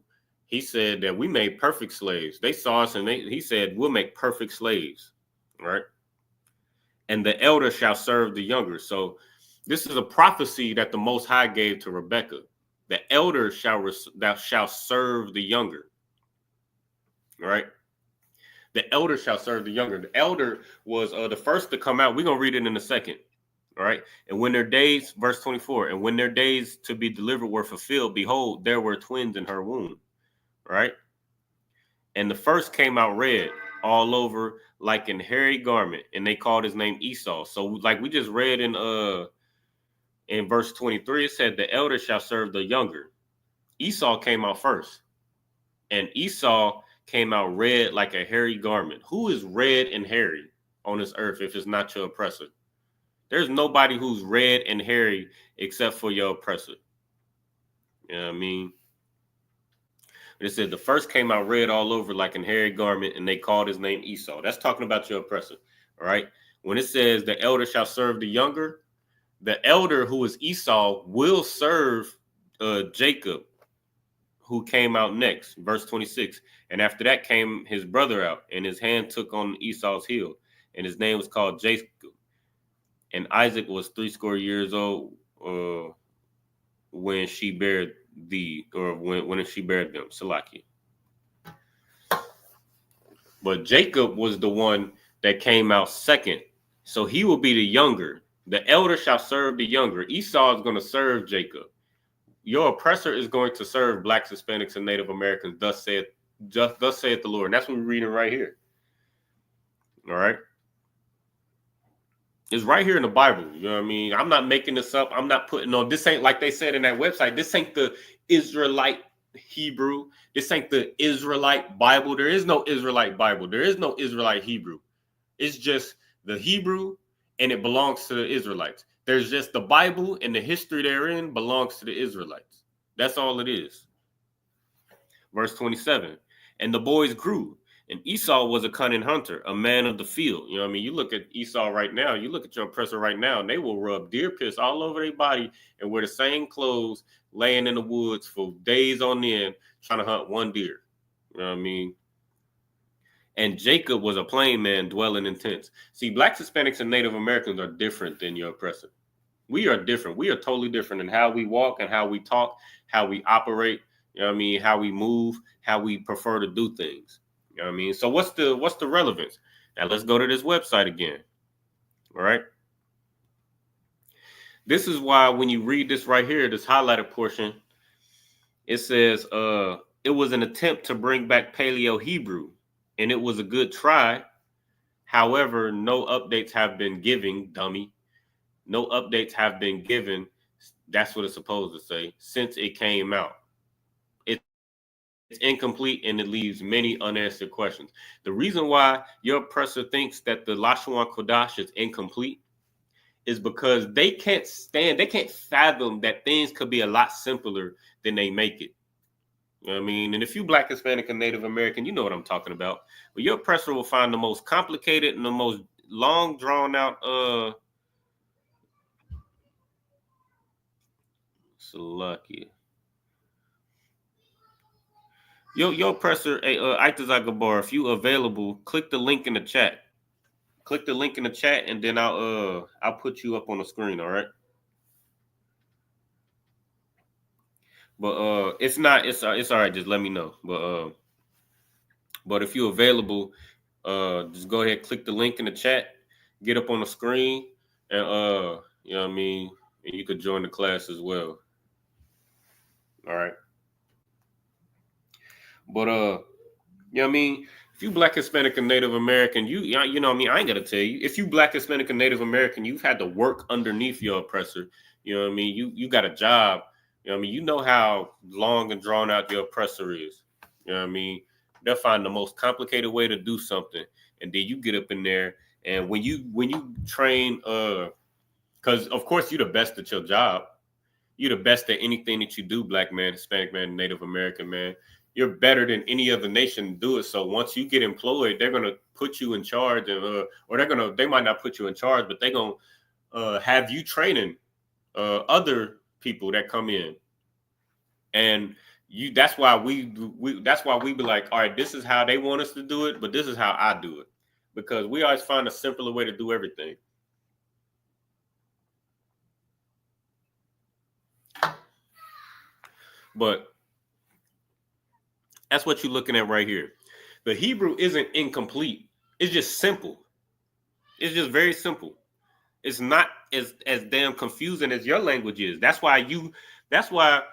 he said that we made perfect slaves. They saw us and he said, we'll make perfect slaves. All right. And the elder shall serve the younger. So this is a prophecy that the Most High gave to Rebekah. The elder shall serve the younger. All right. The elder shall serve the younger. The elder was the first to come out. We're going to read it in a second. All right. And when their days, verse 24, and when their days to be delivered were fulfilled, behold, there were twins in her womb. All right. And the first came out red all over like an hairy garment, and they called his name Esau. So like we just read in verse 23, it said the elder shall serve the younger. Esau came out first, and Esau came out red like a hairy garment. Who is red and hairy on this earth if it's not your oppressor? There's nobody who's red and hairy except for your oppressor. You know what I mean? It said the first came out red all over like a hairy garment, and they called his name Esau. That's talking about your oppressor. All right. When it says the elder shall serve the younger, the elder who is Esau will serve Jacob, who came out next. Verse 26. And after that came his brother out, and his hand took on Esau's heel, and his name was called Jacob. And Isaac was 80 years old when she bare thee, or when she bare them. Salaki. But Jacob was the one that came out second. So he will be the younger. The elder shall serve the younger. Esau is going to serve Jacob. Your oppressor is going to serve Blacks, Hispanics, and Native Americans. Thus saith the Lord. And that's what we're reading right here. All right. It's right here in the Bible. You know what I mean? I'm not making this up. I'm not putting on. This ain't like they said in that website. This ain't the Israelite Hebrew. This ain't the Israelite Bible. There is no Israelite Bible. There is no Israelite Hebrew. It's just the Hebrew, and it belongs to the Israelites. There's just the Bible, and the history therein belongs to the Israelites. That's all it is. Verse 27. And the boys grew. And Esau was a cunning hunter, a man of the field. You know what I mean? You look at Esau right now, you look at your oppressor right now, and they will rub deer piss all over their body and wear the same clothes, laying in the woods for days on end, trying to hunt one deer. You know what I mean? And Jacob was a plain man dwelling in tents. See, Blacks, Hispanics, and Native Americans are different than your oppressor. We are different. We are totally different in how we walk and how we talk, how we operate, you know what I mean, how we move, how we prefer to do things. You know what I mean? So what's the relevance? Now let's go to this website again. All right. This is why when you read this right here, this highlighted portion, it says it was an attempt to bring back Paleo Hebrew, and it was a good try. However, no updates have been given, dummy. No updates have been given. That's what it's supposed to say since it came out. It's incomplete, and it leaves many unanswered questions. The reason why your oppressor thinks that the Lashawan Qadash is incomplete is because they can't fathom that things could be a lot simpler than they make it. You know what I mean? And if you Black, Hispanic, and Native American, you know what I'm talking about. But your oppressor will find the most complicated and the most long drawn out Salakia. Your oppressor, Aitazak Gabar, if you available, click the link in the chat. Click the link in the chat, and then I'll put you up on the screen. All right. But it's not. It's all right. Just let me know. But if you're available, just go ahead, click the link in the chat, get up on the screen, and you know what I mean, and you could join the class as well. All right. But you know what I mean? If you Black, Hispanic, and Native American, you know what I mean? I ain't gotta tell you. If you Black, Hispanic, and Native American, you've had to work underneath your oppressor. You know what I mean? You got a job. You know what I mean? You know how long and drawn out your oppressor is. You know what I mean? They'll find the most complicated way to do something, and then you get up in there. And when you train, because of course you're the best at your job. You're the best at anything that you do, Black man, Hispanic man, Native American man. You're better than any other nation to do it. So once you get employed, they're gonna put you in charge, and or they might not put you in charge, but they're gonna have you training other people that come in, and that's why we be like, all right, this is how they want us to do it, but this is how I do it, because we always find a simpler way to do everything. But that's what you're looking at right here. The Hebrew isn't incomplete. It's just simple. It's just very simple. It's not as damn confusing as your language is. That's why you got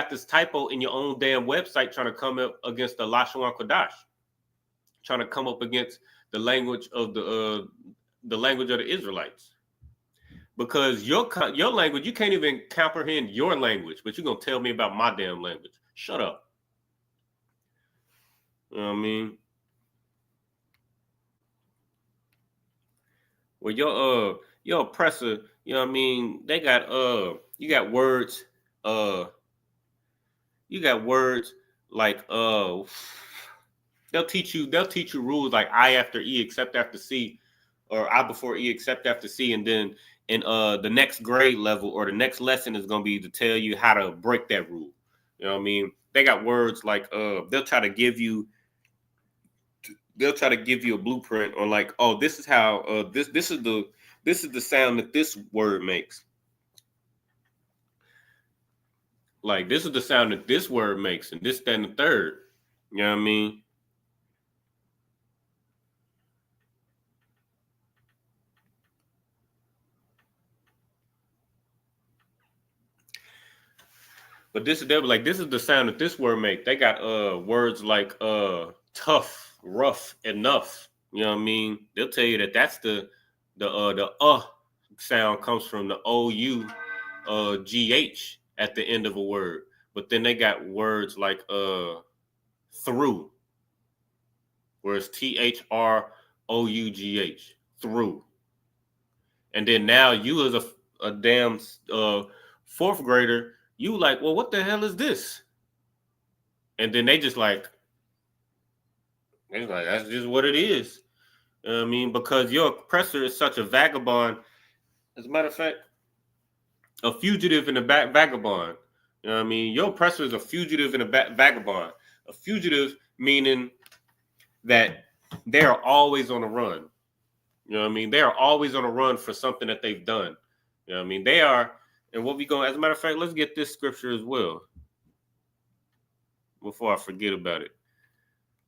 this typo in your own damn website trying to come up against the Lashawan Qadash, trying to come up against the language of the language of the Israelites. Because your language, you can't even comprehend your language, but you're gonna tell me about my damn language. Shut up. You know what I mean? Well, your oppressor, you know what I mean, they got you got words like they'll teach you rules like I after E except after C, or I before E except after C, and then in the next grade level or the next lesson is gonna be to tell you how to break that rule. You know what I mean? They got words like they'll try to give you a blueprint on like, oh, this is how this is the sound that this word makes. Like, this is the sound that this word makes, and this, that, and the third. You know what I mean? But this is the sound that this word make. They got words like tough, rough, enough. You know what I mean? They'll tell you that that's the sound comes from the OU GH at the end of a word. But then they got words like through, where it's THROUGH, through. And then now you as a damn fourth grader, you like, well, what the hell is this? And then they're like, that's just what it is. I mean, because your oppressor is such a vagabond. As a matter of fact, a fugitive and a vagabond. You know what I mean? Your oppressor is a fugitive and a vagabond. A fugitive meaning that they are always on the run. You know what I mean? They are always on the run for something that they've done. You know what I mean? They are, and what we going, as a matter of fact, let's get this scripture as well before I forget about it.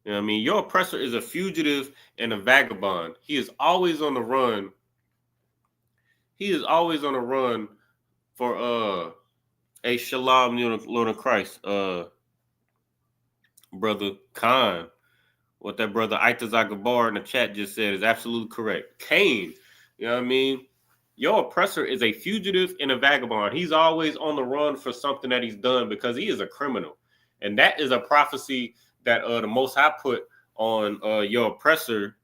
You know what I mean? Your oppressor is a fugitive and a vagabond. He is always on the run. He is always on the run for a shalom, Lord of Christ, brother Khan. What that brother Aitazar Gabar in the chat just said is absolutely correct. Cain, you know what I mean? Your oppressor is a fugitive and a vagabond. He's always on the run for something that he's done because he is a criminal. And that is a prophecy that the Most High put on your oppressor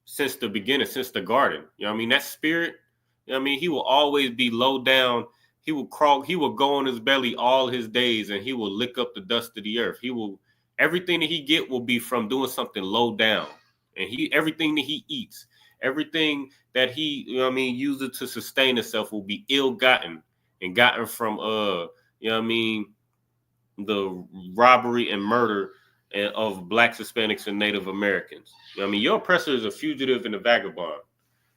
since the beginning, since the garden. You know what I mean? That spirit, you know what I mean? He will always be low down. He will crawl. He will go on his belly all his days, and he will lick up the dust of the earth. Everything that he get will be from doing something low down. And everything that he eats, everything that he, you know what I mean, uses to sustain himself will be ill-gotten and gotten from, you know what I mean, the robbery and murder of Blacks, Hispanics, and Native Americans. You know what I mean? Your oppressor is a fugitive and a vagabond.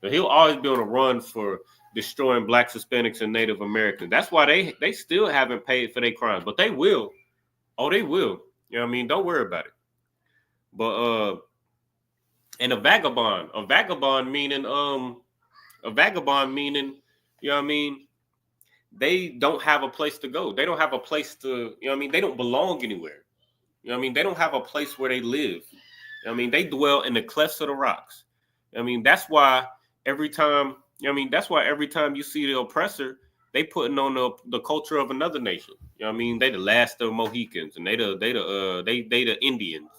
So he'll always be on a run for destroying Blacks, Hispanics, and Native Americans. That's why they still haven't paid for their crimes, but they will. Oh, they will. You know what I mean? Don't worry about it. But and a vagabond meaning, you know what I mean? They don't have a place to go. They don't have a place to, you know what I mean? They don't belong anywhere. You know what I mean? They don't have a place where they live. You know what I mean? They dwell in the clefts of the rocks. I mean, that's why every time, you know what I mean? That's why every time you see the oppressor, they putting on the culture of another nation. You know what I mean? They the last of Mohicans, and they the Indians.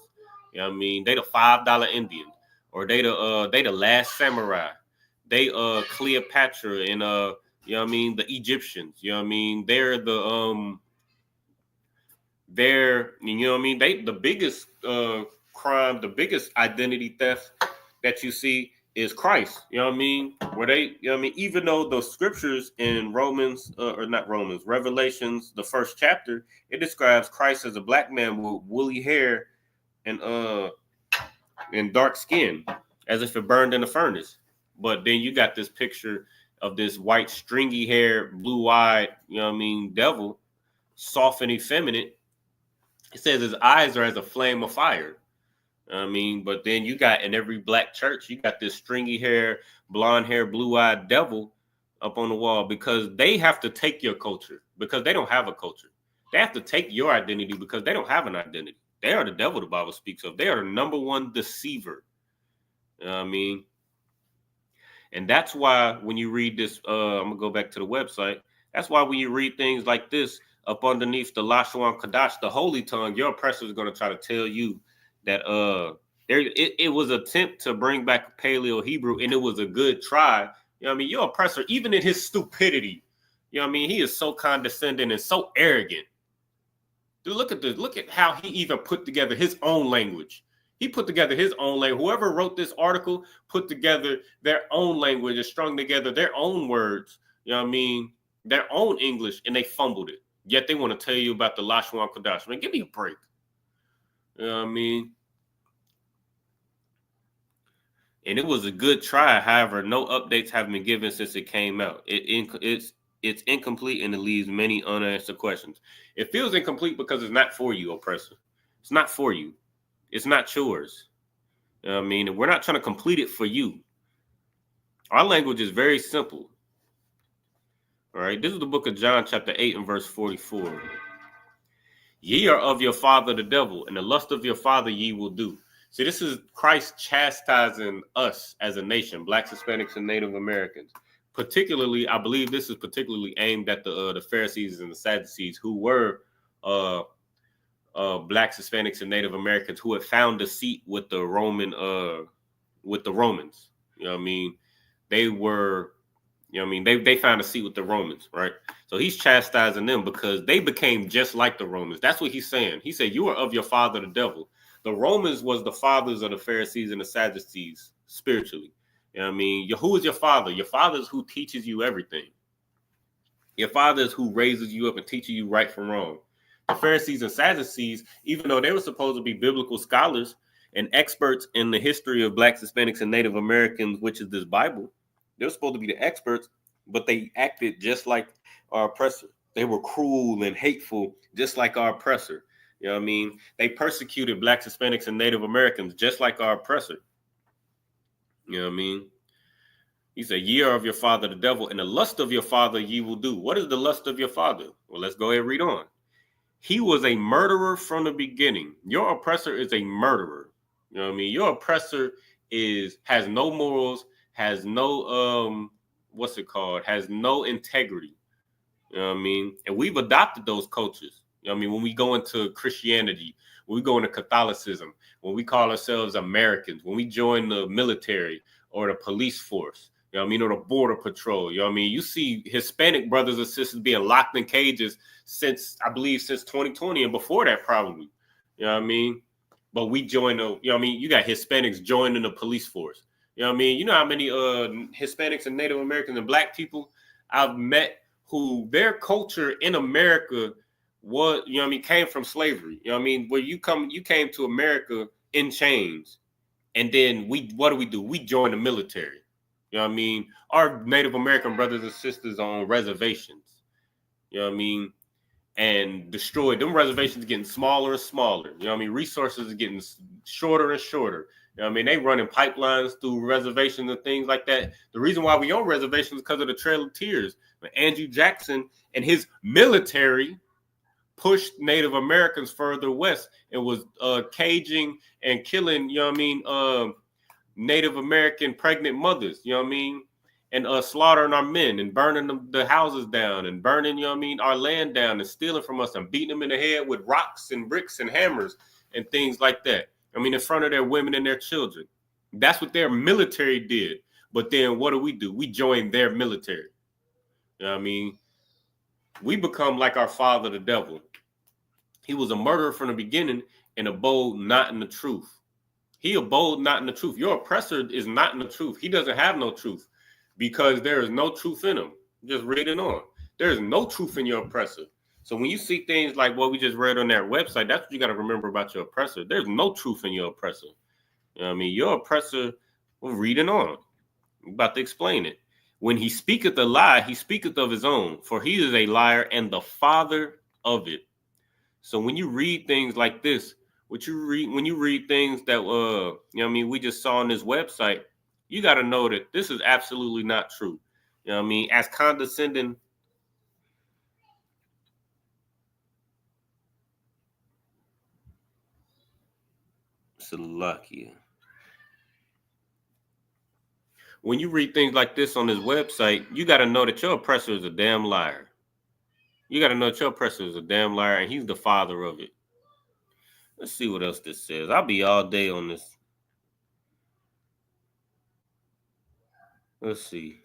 You know what I mean? They the $5 Indians, or they the last samurai. They Cleopatra and you know what I mean, the Egyptians. You know what I mean? They're you know what I mean? They the biggest crime, the biggest identity theft that you see is Christ. You know what I mean? Where they, you know what I mean? Even though the scriptures in Revelations, the first chapter, it describes Christ as a black man with woolly hair and dark skin, as if it burned in a furnace. But then you got this picture of this white, stringy hair, blue-eyed, you know what I mean, devil, soft and effeminate. It says his eyes are as a flame of fire. I mean, but then you got in every black church, you got this stringy hair, blonde hair, blue-eyed devil up on the wall, because they have to take your culture, because they don't have a culture. They have to take your identity because they don't have an identity. They are the devil the Bible speaks of. They are the number one deceiver. You know what I mean? And that's why when you read this, I'm going to go back to the website. That's why when you read things like this up underneath the Lashawan Qadash, the holy tongue, your oppressor is going to try to tell you that it was an attempt to bring back Paleo Hebrew, and it was a good try. You know what I mean? Your oppressor, even in his stupidity, you know what I mean? He is so condescending and so arrogant. Dude, look at this. Look at how he even put together his own language. He put together his own language. Whoever wrote this article put together their own language and strung together their own words, you know what I mean, their own English, and they fumbled it. Yet they want to tell you about the Lashawan Qadash. Man, give me a break. You know what I mean? And it was a good try. However, no updates have been given since it came out. It's incomplete, and it leaves many unanswered questions. It feels incomplete because it's not for you, oppressor. It's not for you. It's not yours. You know what I mean? We're not trying to complete it for you. Our language is very simple. All right. This is the book of John, chapter 8 and verse 44. Ye are of your father the devil, and the lust of your father ye will do. See, this is Christ chastising us as a nation, Blacks, Hispanics, and Native Americans. Particularly, I believe this is particularly aimed at the Pharisees and the Sadducees, who were Blacks, Hispanics, and Native Americans who had found a seat with the Romans. You know what I mean? They were, you know what I mean? They found a seat with the Romans, right? So he's chastising them because they became just like the Romans. That's what he's saying. He said, you are of your father, the devil. The Romans was the fathers of the Pharisees and the Sadducees spiritually. You know what I mean? Who is your father? Your father is who teaches you everything. Your father is who raises you up and teaches you right from wrong. The Pharisees and Sadducees, even though they were supposed to be biblical scholars and experts in the history of Blacks, Hispanics, and Native Americans, which is this Bible, they're supposed to be the experts, but they acted just like our oppressor. They were cruel and hateful, just like our oppressor. You know what I mean? They persecuted Blacks, Hispanics, and Native Americans, just like our oppressor. You know what I mean? He said, ye are of your father, the devil, and the lust of your father ye will do. What is the lust of your father? Well, let's go ahead and read on. He was a murderer from the beginning. Your oppressor is a murderer. You know what I mean? Your oppressor has no morals, has no has no integrity. You know what I mean? And we've adopted those cultures. You know what I mean? When we go into Christianity, when we go into Catholicism, when we call ourselves Americans, when we join the military or the police force, you know what I mean, or the border patrol, you know what I mean? You see Hispanic brothers and sisters being locked in cages since 2020 and before that probably, you know what I mean? But we join the, you know what I mean? You got Hispanics joining the police force. You know what I mean? You know how many Hispanics and Native Americans and Black people I've met who their culture in America was, you know what I mean, came from slavery. You know what I mean? Where you came to America in chains. And then what do? We join the military. You know what I mean? Our Native American brothers and sisters on reservations. You know what I mean? And destroyed. Them reservations getting smaller and smaller. You know what I mean? Resources are getting shorter and shorter. You know what I mean? They running pipelines through reservations and things like that. The reason why we own reservations is because of the Trail of Tears. When Andrew Jackson and his military pushed Native Americans further west and was caging and killing, you know what I mean, Native American pregnant mothers, you know what I mean? And slaughtering our men and burning the houses down and burning, you know what I mean, our land down and stealing from us and beating them in the head with rocks and bricks and hammers and things like that. I mean, in front of their women and their children. That's what their military did. But then what do? We join their military. You know what I mean? We become like our father, the devil. He was a murderer from the beginning and abode not in the truth. He abode not in the truth. Your oppressor is not in the truth. He doesn't have no truth because there is no truth in him. Just read it on. There is no truth in your oppressor. So when you see things like what we just read on that website, that's what you got to remember about your oppressor. There's no truth in your oppressor. You know what I mean? Your oppressor, well, read it on. I'm about to explain it. When he speaketh a lie, he speaketh of his own, for he is a liar and the father of it. So when you read things like this, when you read things that you know what I mean, we just saw on this website, you got to know that this is absolutely not true. You know what I mean? As condescending Salakia. When you read things like this on this website, you got to know that your oppressor is a damn liar. You got to know that your oppressor is a damn liar, and he's the father of it. Let's see what else this says. I'll be all day on this. Let's see.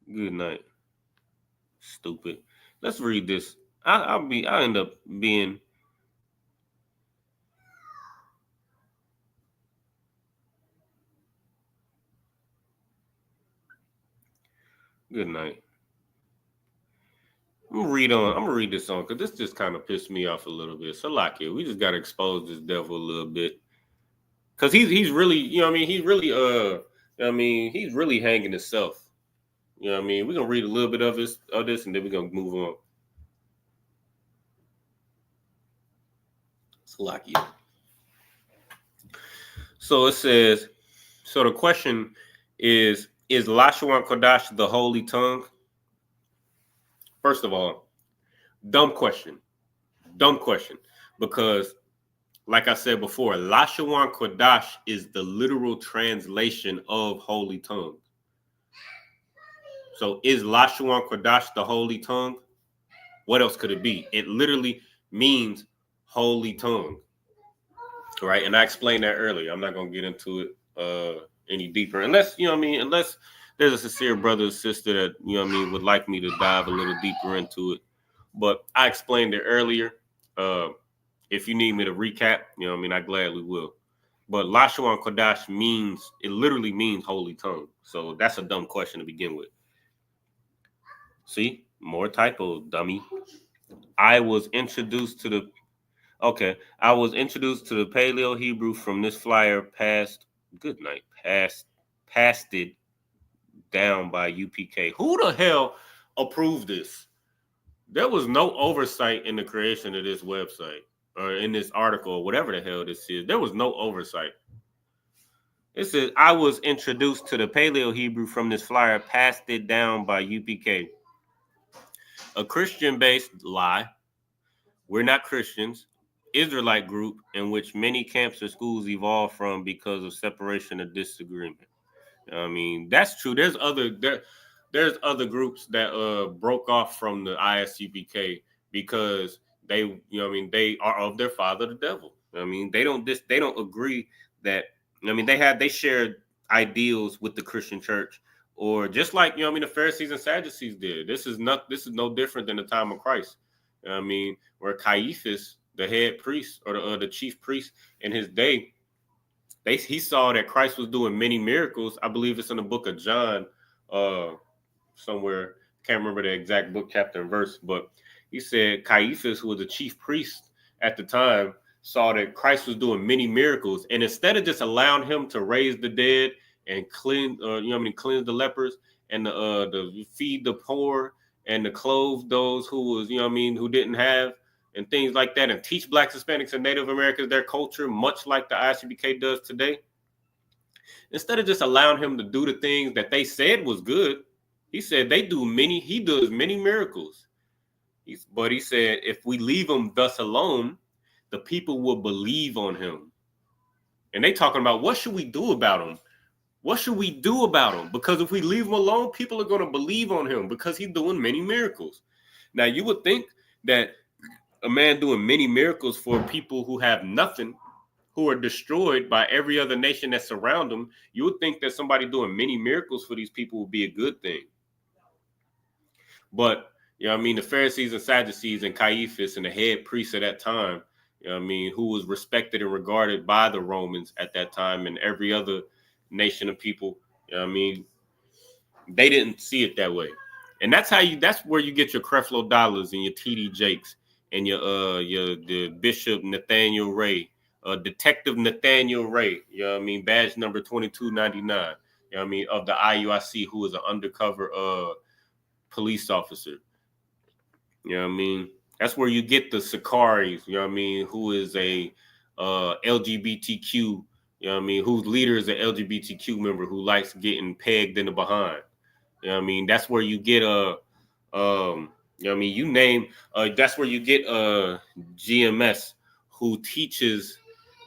Good night. Stupid. Let's read this. I end up being. Good night. I'm gonna read this on because this just kind of pissed me off a little bit. So like it, we just gotta expose this devil a little bit. Cause he's really, you know what I mean, he's really he's really hanging himself. You know what I mean? We're gonna read a little bit of this and then we're gonna move on. So like it. So it says, so the question is Lashawan Qadash the holy tongue? First of all, dumb question. Because, like I said before, Lashawan Qadash is the literal translation of holy tongue. So is Lashawan Qadash the holy tongue? What else could it be? It literally means holy tongue. Right? And I explained that earlier. I'm not going to get into it any deeper. Unless, you know what I mean, unless there's a sincere brother or sister that, you know what I mean, would like me to dive a little deeper into it. But I explained it earlier. If you need me to recap, you know what I mean, I gladly will. But Lashawan Qadash literally means holy tongue. So that's a dumb question to begin with. See? More typos, dummy. I was introduced to the Paleo Hebrew from this flyer passed it down by UPK. Who the hell approved this? There was no oversight in the creation of this website or in this article or whatever the hell this is. There was no oversight. It says, I was introduced to the Paleo Hebrew from this flyer passed it down by UPK. A Christian-based lie. We're not Christians. Israelite group in which many camps or schools evolved from because of separation or disagreement. I mean, that's true. There's other groups that broke off from the ISUPK because they, you know what I mean, they are of their father, the devil. I mean, they don't agree that, I mean, they shared ideals with the Christian church, or just like, you know what I mean, the Pharisees and Sadducees did. This is no different than the time of Christ. You know what I mean, where Caiaphas, the head priest or the chief priest in his day, he saw that Christ was doing many miracles. I believe it's in the book of John, somewhere. can't remember the exact book, chapter, and verse, but he said Caiaphas, who was the chief priest at the time, saw that Christ was doing many miracles, and instead of just allowing him to raise the dead and cleanse the lepers and the feed the poor and to clothe those who was, who didn't have, and things like that, and teach Blacks, Hispanics, and Native Americans their culture, much like the ISUPK does today. Instead of just allowing him to do the things that they said was good, he said he does many miracles. But he said, if we leave him thus alone, the people will believe on him. And they talking about, what should we do about him? What should we do about him? Because if we leave him alone, people are going to believe on him because he's doing many miracles. Now, you would think that a man doing many miracles for people who have nothing, who are destroyed by every other nation that surround them, you would think that somebody doing many miracles for these people would be a good thing. But, the Pharisees and Sadducees and Caiaphas and the head priests at that time, who was respected and regarded by the Romans at that time and every other nation of people, they didn't see it that way. And that's where you get your Creflo Dollars and your TD Jakes and the Bishop Nathaniel Ray, Detective Nathaniel Ray, badge number 2299, of the IUIC, who is an undercover police officer. That's where you get the Sikaris, who is a LGBTQ, whose leader is an LGBTQ member who likes getting pegged in the behind. That's where you get that's where you get GMS, who teaches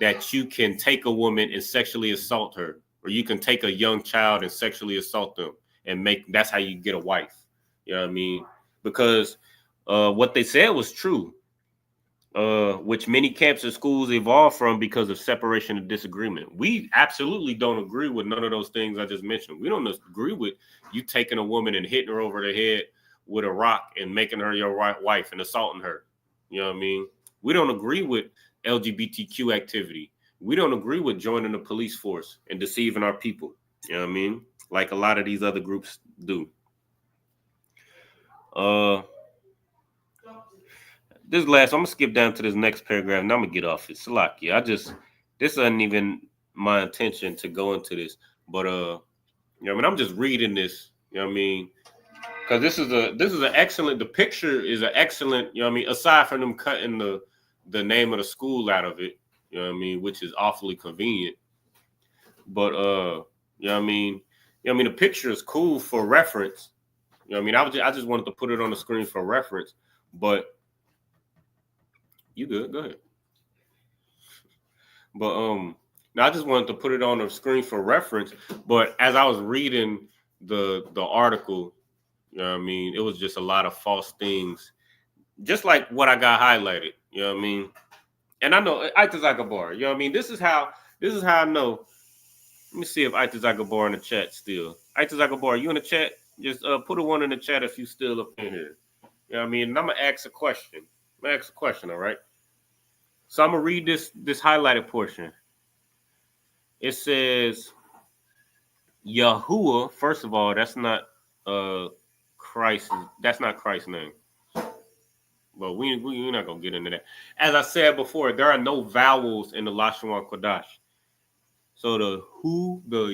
that you can take a woman and sexually assault her, or you can take a young child and sexually assault them and that's how you get a wife. Because what they said was true, which many camps and schools evolved from because of separation and disagreement. We absolutely don't agree with none of those things I just mentioned. We don't agree with you taking a woman and hitting her over the head with a rock and making her your wife and assaulting her. We don't agree with LGBTQ activity. We don't agree with joining the police force and deceiving our people. Like a lot of these other groups do. I'm gonna skip down to this next paragraph and I'm gonna get off it. Salakia. This isn't even my intention to go into this, but I'm just reading this, because this is an excellent, the picture is an excellent, aside from them cutting the name of the school out of it, which is awfully convenient. But the picture is cool for reference. I just wanted to put it on the screen for reference, but you good? Go ahead. But now I just wanted to put it on the screen for reference. But as I was reading the article, it was just a lot of false things, just like what I got highlighted. And I know Itazak Gabar. This is how I know. Let me see if Itazak Gabar in the chat still. Itazak Gabar, you in the chat? Just put a one in the chat if you still up in here. And I'm gonna ask a question. All right. So I'm gonna read this highlighted portion. It says, Yahuwah. First of all, that's not Christ. That's not Christ's name. But we're not gonna get into that. As I said before, there are no vowels in the Lashawan Qadash. So the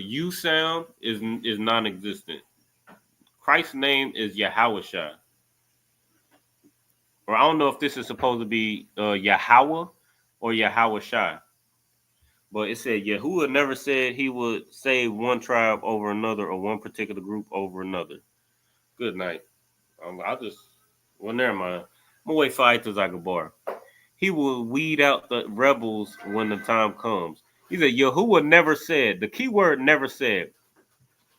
U sound is non-existent. Christ's name is Yahawashai. Or I don't know if this is supposed to be Yahweh or Yahawashai. But it said Yahuwah never said he would save one tribe over another or one particular group over another. Good night. Never mind. I'm gonna wait for Itazak Gabar. He will weed out the rebels when the time comes. He said Yahuwah never said. The key word never said.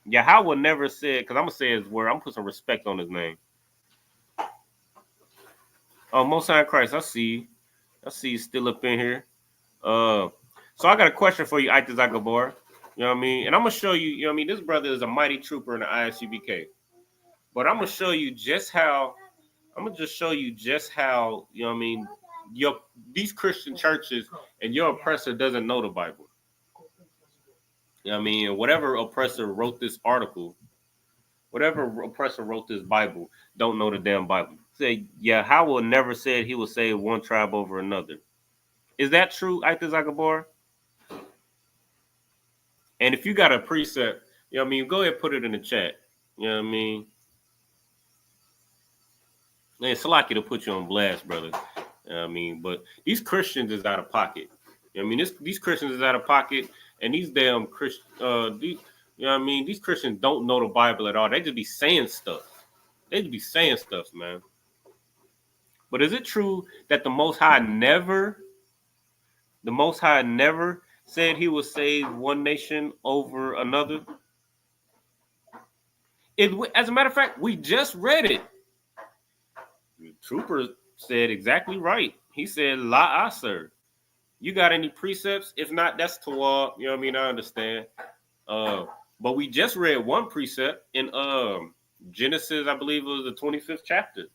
Yahweh never said, because I'm gonna say his word. I'm gonna put some respect on his name. Oh, Most High Christ, I see you still up in here. So I got a question for you, Itazak Gabar. And I'm gonna show you, this brother is a mighty trooper in the ISUPK. But I'm gonna show you just how, these Christian churches and your oppressor doesn't know the Bible. Whatever oppressor wrote this article, Whatever oppressor wrote this Bible don't know the damn Bible. Say, yeah, Howell never said he would save one tribe over another. Is that true, Aita Zagabar? And if you got a precept, you know what I mean, go ahead and put it in the chat. You know what I mean? Man, it's lucky to put you on blast, brother. You know what I mean? But these Christians is out of pocket. You know what I mean? These Christians is out of pocket, and these damn Christians, you know what I mean? These Christians don't know the Bible at all. They just be saying stuff. They just be saying stuff, man. But is it true that the Most High never said he would save one nation over another? As a matter of fact, we just read it. The trooper said exactly right. He said, La Aser. You got any precepts? If not, that's Tawab. You know what I mean? I understand. But we just read one precept in Genesis, I believe it was the 25th chapter.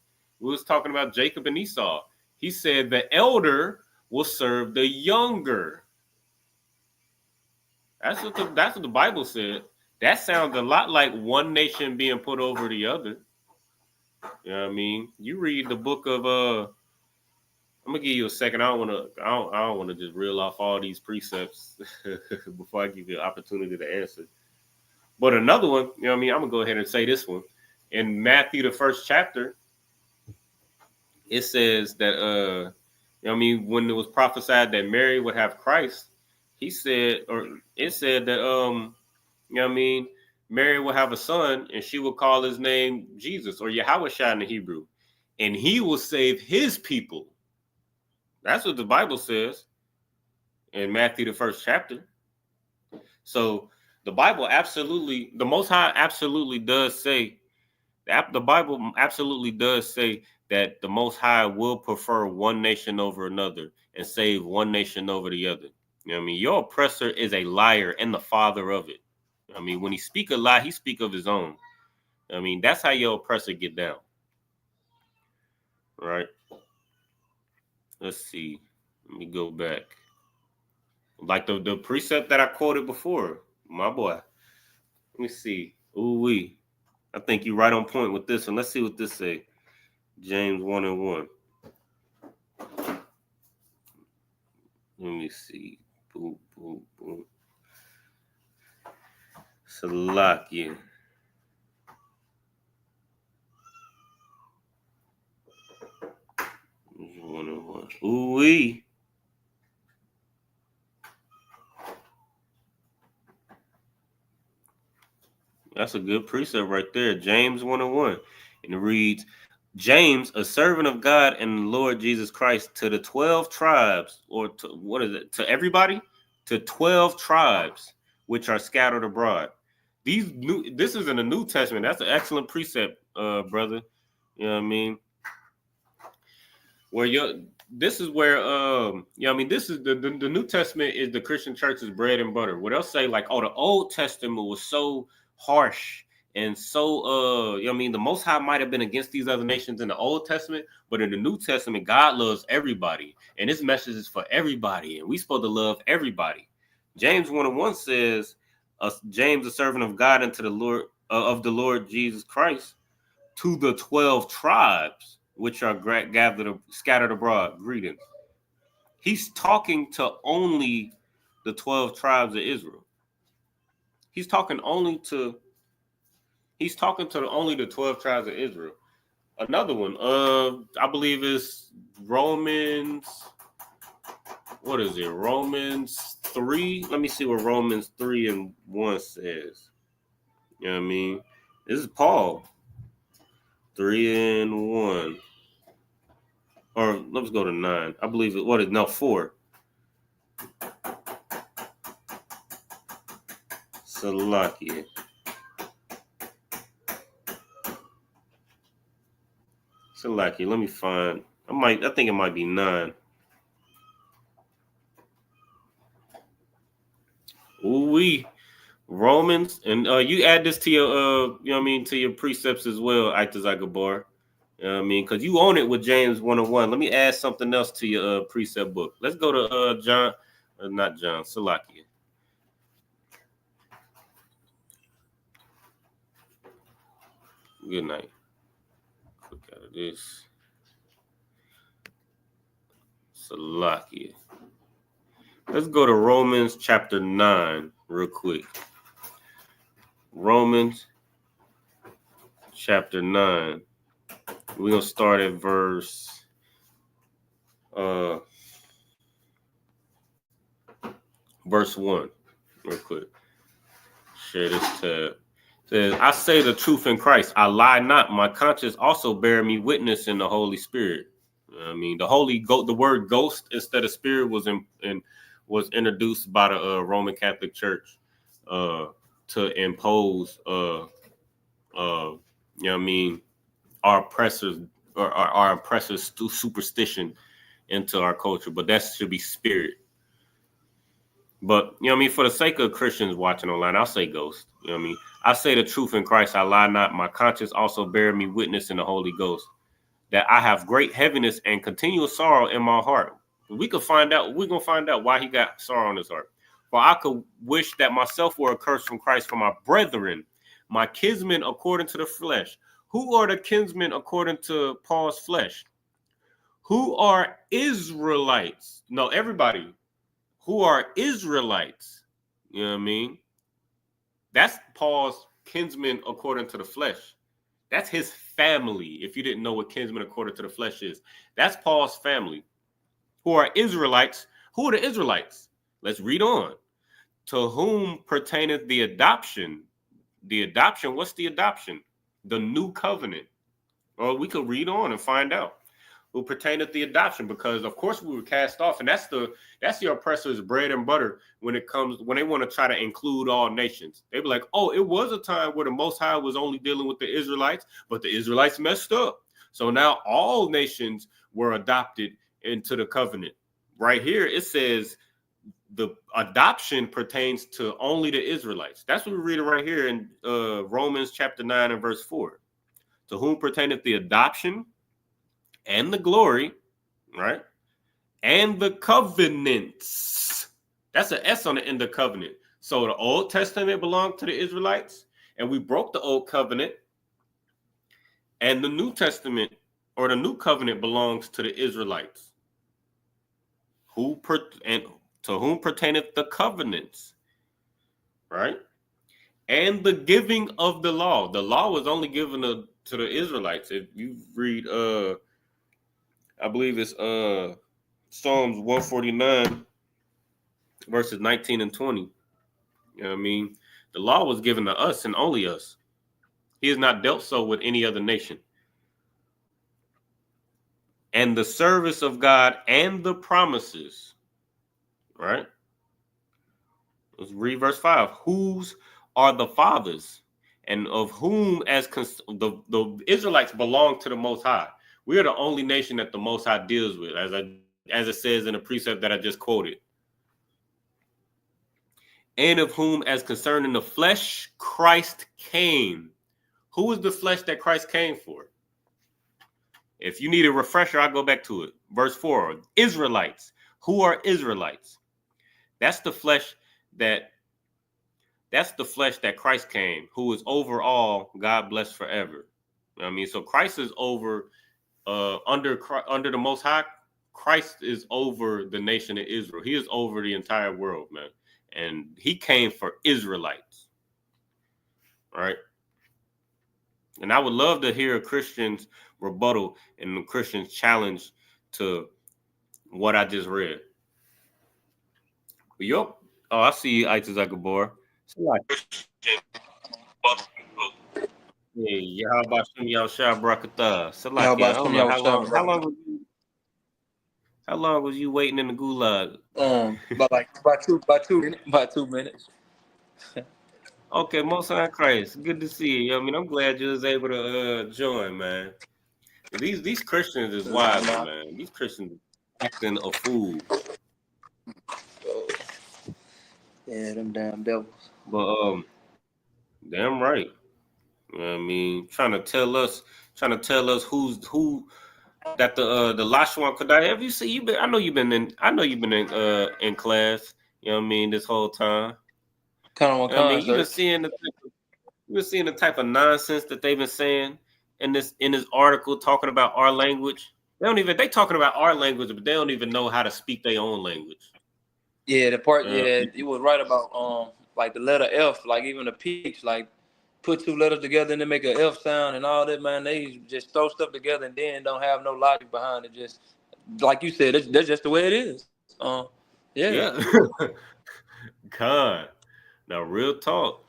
We was talking about Jacob and Esau. He said the elder will serve the younger. That's what the Bible said. That sounds a lot like one nation being put over the other. You know what I mean? You read the book of I'm gonna give you a second. I don't wanna just reel off all these precepts before I give you an opportunity to answer. But another one, you know what I mean? I'm gonna go ahead and say this one. In Matthew, the first chapter, it says that you know what I mean, when it was prophesied that Mary would have Christ, it said that you know what I mean, Mary will have a son and she will call his name Jesus, or Yahweh in the Hebrew, and he will save his people. That's what the Bible says in Matthew, the first chapter. So the Bible absolutely, the Most High absolutely does say, the Bible absolutely does say that the Most High will prefer one nation over another and save one nation over the other. You know what I mean? Your oppressor is a liar and the father of it. I mean, when he speak a lie, he speak of his own. I mean, that's how your oppressor get down. All right. Let's see. Let me go back. Like the precept that I quoted before, my boy. Let me see. Ooh-wee. I think you're right on point with this one. Let's see what this say. James 1:1. Let me see. Boom, boom, boom. Salakia. Ooh-wee. That's a good precept right there. James 1:1. And it reads, James, a servant of God and the Lord Jesus Christ, to the 12 tribes, or to, what is it? To everybody? To 12 tribes which are scattered abroad. This is in the New Testament. That's an excellent precept, brother. You know what I mean? This is where you know what I mean, this is the New Testament is the Christian church's bread and butter. What else say like, oh, the Old Testament was so harsh and so you know what I mean, the Most High might have been against these other nations in the Old Testament, but in the New Testament, God loves everybody, and His message is for everybody, and we supposed to love everybody. James 1:1 says, James, a servant of God and to the Lord of the Lord Jesus Christ, to the 12 tribes which are scattered abroad, greetings. He's talking to only the 12 tribes of Israel. He's talking only to only the 12 tribes of Israel. Another one, I believe is Romans. What is it? Romans 3. Let me see what Romans 3:1 says. You know what I mean? This is Paul. 3:1. Or let's go to 9. I believe it. What is 4? Salakia. Salakia. Let me find. I think it might be 9. Ooh-wee. Romans, and you add this to your you know what I mean, to your precepts as well, Aitazagabar. You know what I mean, because you own it with James 1:1. Let me add something else to your precept book. Let's go to Salakia. Good night. Click out of this. Salakia. Let's go to Romans chapter 9 real quick. Romans chapter 9. We're going to start at verse 1 real quick. Share this tab. It says, I say the truth in Christ. I lie not. My conscience also bear me witness in the Holy Spirit. I mean, the word ghost instead of spirit was introduced by the Roman Catholic Church to impose our oppressors or our oppressors superstition into our culture, but that should be spirit. But for the sake of Christians watching online, I'll say ghost. I say the truth in Christ, I lie not. My conscience also bear me witness in the Holy Ghost, that I have great heaviness and continual sorrow in my heart. We're gonna find out why he got sorrow in his heart. For I could wish that myself were accursed from Christ for my brethren, my kinsmen according to the flesh. Who are the kinsmen according to Paul's flesh? Who are Israelites? No, everybody. Who are Israelites? You know what I mean? That's Paul's kinsmen according to the flesh. That's his family. If you didn't know what kinsmen according to the flesh is, that's Paul's family. Who are Israelites? Who are the Israelites? Let's read on. To whom pertaineth the adoption? The adoption, what's the adoption? The new covenant. Or we could read on and find out. Who pertaineth the adoption, because of course we were cast off, and that's the oppressor's bread and butter when they want to try to include all nations. They be like, oh, it was a time where the Most High was only dealing with the Israelites, but the Israelites messed up. So now all nations were adopted into the covenant. Right here, it says the adoption pertains to only the Israelites. That's what we read right here in Romans chapter 9 and verse 4. To whom pertaineth the adoption and the glory, right? And the covenants. That's an S on the end of covenant. So the Old Testament belonged to the Israelites, and we broke the Old Covenant. And the New Testament or the New Covenant belongs to the Israelites. And to whom pertaineth the covenants, right? And the giving of the law. The law was only given to the Israelites. If you read I believe it's Psalms 149, verses 19 and 20. You know what I mean? The law was given to us and only us. He has not dealt so with any other nation. And the service of God and the promises, right? Let's read verse 5. Whose are the fathers, and of whom the Israelites belong to the Most High. We are the only nation that the Most High deals with, as it says in the precept that I just quoted. And of whom, as concerning the flesh, Christ came. Who is the flesh that Christ came for? If you need a refresher, I'll go back to it. Verse 4, Israelites. Who are Israelites? That's the flesh that Christ came, who is over all, God bless forever. You know what I mean? So Christ is over under the Most High. Christ is over the nation of Israel. He is over the entire world, man. And he came for Israelites. All right. And I would love to hear a Christian's rebuttal and a Christian's challenge to what I just read. Yup. Oh, I see you, Aitzah Zakabor. Hey, how about y'all Shah Brakatah? How long was you waiting in the gulag? About 2 minutes. Okay, Most High Christ. Good to see you. I mean, I'm glad you was able to join, man. These Christians is wild, man. These Christians acting a fool. Yeah, them damn devils. But damn right. You know what I mean, trying to tell us who that the Lashawan Qadash. Have you seen? I know you've been in class. You know what I mean, this whole time. Kind of I mean, you've been seeing the been seeing the type of nonsense that they've been saying in this article talking about our language. They talking about our language, but they don't even know how to speak their own language. Yeah, the part. Yeah, it was right about like the letter F, like even the pitch, like put two letters together and then make an F sound and all that. Man, they just throw stuff together and then don't have no logic behind it. Just like you said, that's just the way it is. Yeah. God, now real talk,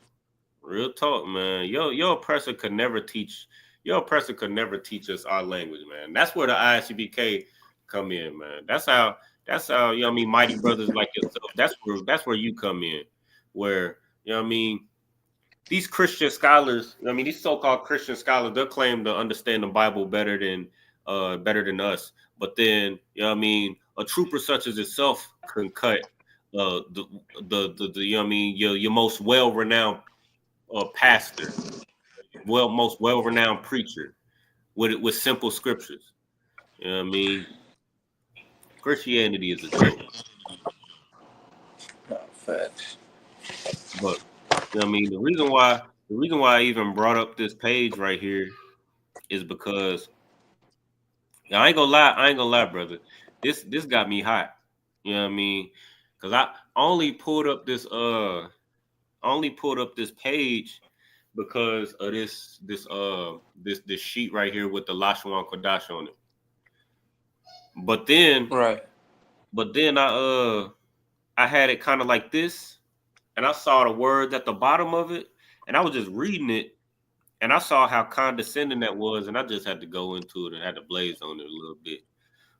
man. Your oppressor could never teach. Your oppressor could never teach us our language, man. That's where the ISUPK come in, man. That's how you know what I mean, mighty brothers like yourself. That's where you come in, where you know what I mean. These Christian scholars, I mean, these so-called Christian scholars, they'll claim to understand the Bible better than us. But then, you know what I mean, a trooper such as itself can cut the you know what I mean, your most well-renowned pastor, most well-renowned preacher with simple scriptures. You know what I mean? Christianity is a joke. Facts. But you know what I mean, the reason why I even brought up this page right here is because I ain't gonna lie, brother. This got me hot. You know what I mean? Because I only pulled up this page because of this sheet right here with the Lashawan Qadash on it. But then I had it kind of like this, and I saw the words at the bottom of it, and I was just reading it, and I saw how condescending that was, and I just had to go into it and had to blaze on it a little bit.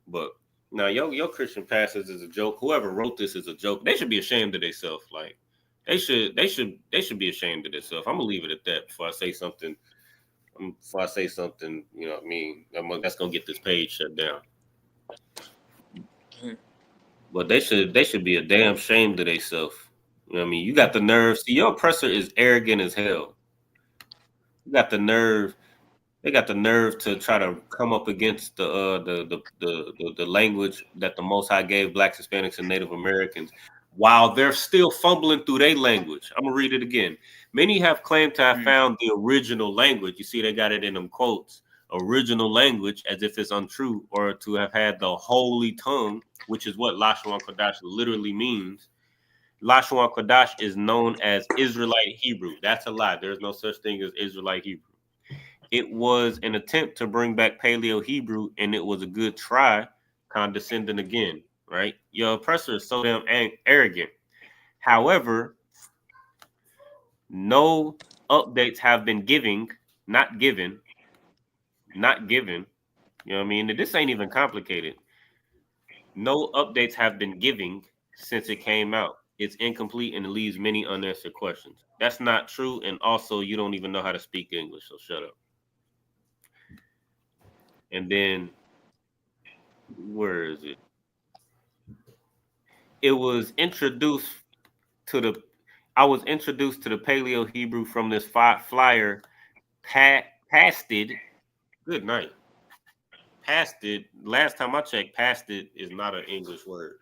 But now your Christian pastors is a joke. Whoever wrote this is a joke. They should be ashamed of themselves. Like they should be ashamed of themselves. I'm gonna leave it at that before I say something. You know what I mean? That's gonna get this page shut down. But they should be a damn ashamed of themselves. You know what I mean? You got the nerve. See, your oppressor is arrogant as hell. You got the nerve. They got the nerve to try to come up against the language that the Most High gave Blacks, Hispanics, and Native Americans, while they're still fumbling through their language. I'm gonna read it again. Many have claimed to have found the original language. You see, they got it in them quotes. Original language, as if it's untrue, or to have had the holy tongue, which is what Lashawan Qadash literally means. Lashawan Qadash is known as Israelite Hebrew. That's a lie. There's no such thing as Israelite Hebrew. It was an attempt to bring back Paleo Hebrew, and it was a good try, condescending again, right? Your oppressor is so damn arrogant. However, no updates have been not given. You know what I mean? This ain't even complicated. No updates have been given since it came out. It's incomplete and it leaves many unanswered questions. That's not true. And also, you don't even know how to speak English, so shut up. And then, where is it? I was introduced to the Paleo Hebrew from this flyer, pasted. Good night. Pasted. Last time I checked, pasted is not an English word.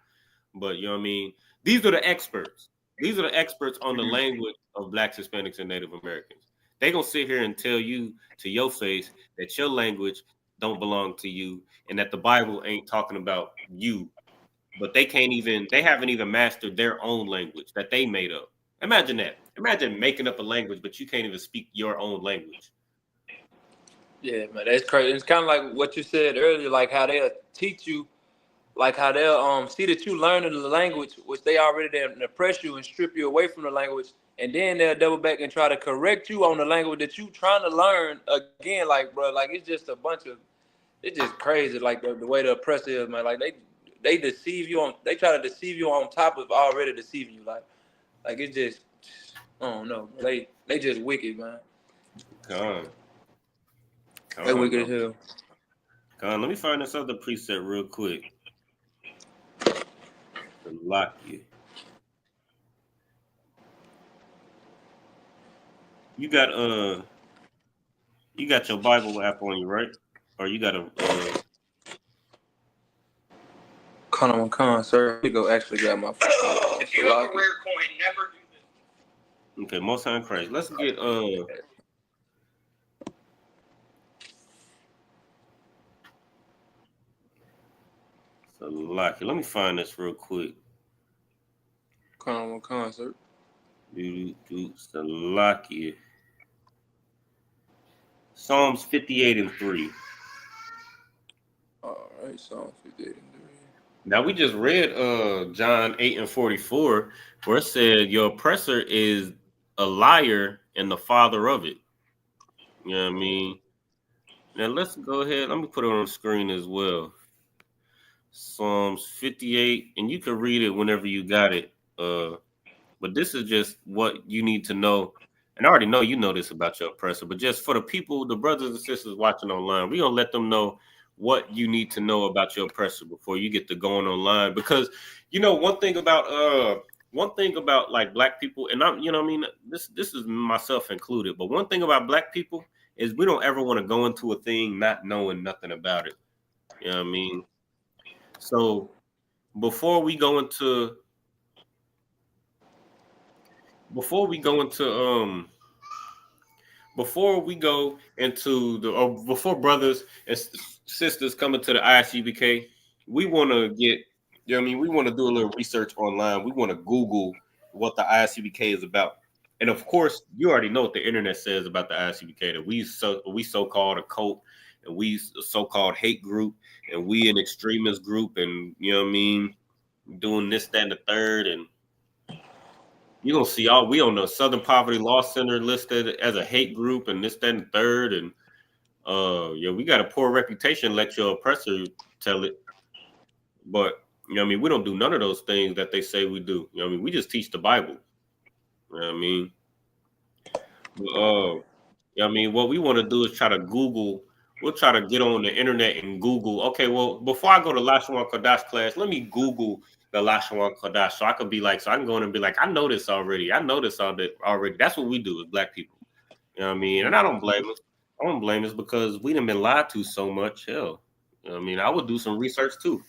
But you know what I mean? These are the experts. These are the experts on the language of Blacks, Hispanics, and Native Americans. They gonna sit here and tell you to your face that your language don't belong to you and that the Bible ain't talking about you. But they haven't even mastered their own language that they made up. Imagine that. Imagine making up a language, but you can't even speak your own language. Yeah, man, that's crazy. It's kind of like what you said earlier, like how they'll teach you, like how they'll see that you learning the language, which they already there to oppress you and strip you away from the language, and then they'll double back and try to correct you on the language that you trying to learn again. Like, bro, like it's just it's just crazy, like the way the oppressor is, man. Like they deceive you they try to deceive you on top of already deceiving you. Like it's just, I don't know. They just wicked, man. They wicked as hell. Let me find this other preset real quick. To lock you. You got your Bible app on you, right? Or you got a Con, sir. Let me go actually grab my phone. If you have a rare coin, never do this. Okay, Most High in Christ. Let's get Salaki. Let me find this real quick. Concert. Salaki. Psalms 58 and 3. All right, Psalms 58 and 3. Now we just read John 8 and 44, where it said your oppressor is a liar and the father of it. You know what I mean? Now let's go ahead. Let me put it on the screen as well. Psalms 58, and you can read it whenever you got it. But this is just what you need to know. And I already know you know this about your oppressor, but just for the people, the brothers and sisters watching online, we're gonna let them know what you need to know about your oppressor before you get to going online. Because you know, one thing about like black people, and I'm, you know what I mean, this is myself included, but one thing about black people is we don't ever want to go into a thing not knowing nothing about it. You know what I mean? So before we go into before we go into before brothers and sisters coming to the ISUPK, we want to get, you know what I mean, we want to do a little research online. We want to Google what the ISUPK is about. And of course, you already know what the internet says about the ISUPK, that we so-called a cult, and we so-called hate group, and we an extremist group, and you know what I mean, doing this, that, and the third. And you're gonna see we on the Southern Poverty Law Center listed as a hate group and this, that, and the third. And yeah, we got a poor reputation, let your oppressor tell it. But you know what I mean, we don't do none of those things that they say we do. You know what I mean? We just teach the Bible. You know what I mean? But, you know what I mean, what we want to do is try to Google. We'll try to get on the internet and Google. Okay, well, before I go to Lashawan Qadash class, let me Google the Lashawan Qadash, so I can be like, so I can go in and be like, I know this already. I know this already. That's what we do as black people. You know what I mean? And I don't blame us. I don't blame us because we done been lied to so much. Hell, you know what I mean? I would do some research too.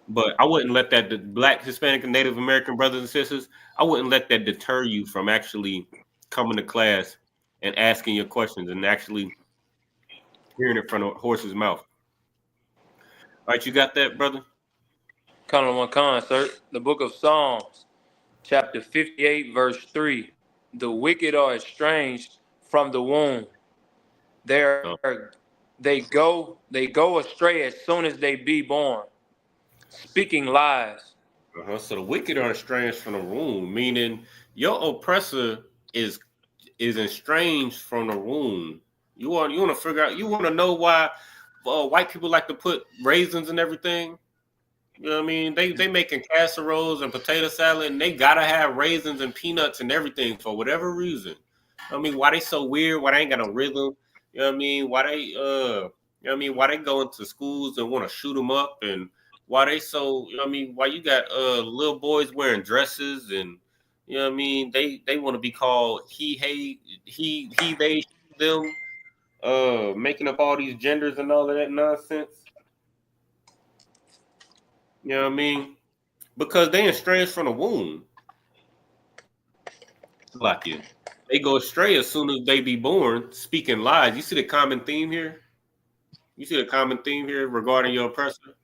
But I wouldn't let that, the Black, Hispanic, and Native American brothers and sisters, I wouldn't let that deter you from actually coming to class and asking your questions and actually hearing it from the horse's mouth. All right, you got that, brother? Concert. The book of Psalms, chapter 58, verse 3. The wicked are estranged from the womb. They go astray as soon as they be born, speaking lies. So the wicked are estranged from the womb, meaning your oppressor is estranged from the womb. You want to figure out. You want to know why white people like to put raisins and everything. You know what I mean? They making casseroles and potato salad, and they gotta have raisins and peanuts and everything for whatever reason. I mean, why they so weird? Why they ain't got no rhythm? You know what I mean? Why they you know what I mean? Why they go into schools and want to shoot them up? And why they so, you know what I mean? Why you got little boys wearing dresses, and you know what I mean? They want to be called he, they, them, making up all these genders and all of that nonsense. You know what I mean? Because they estranged from the womb. Like you. They go astray as soon as they be born, speaking lies. You see the common theme here? You see the common theme here regarding your oppressor?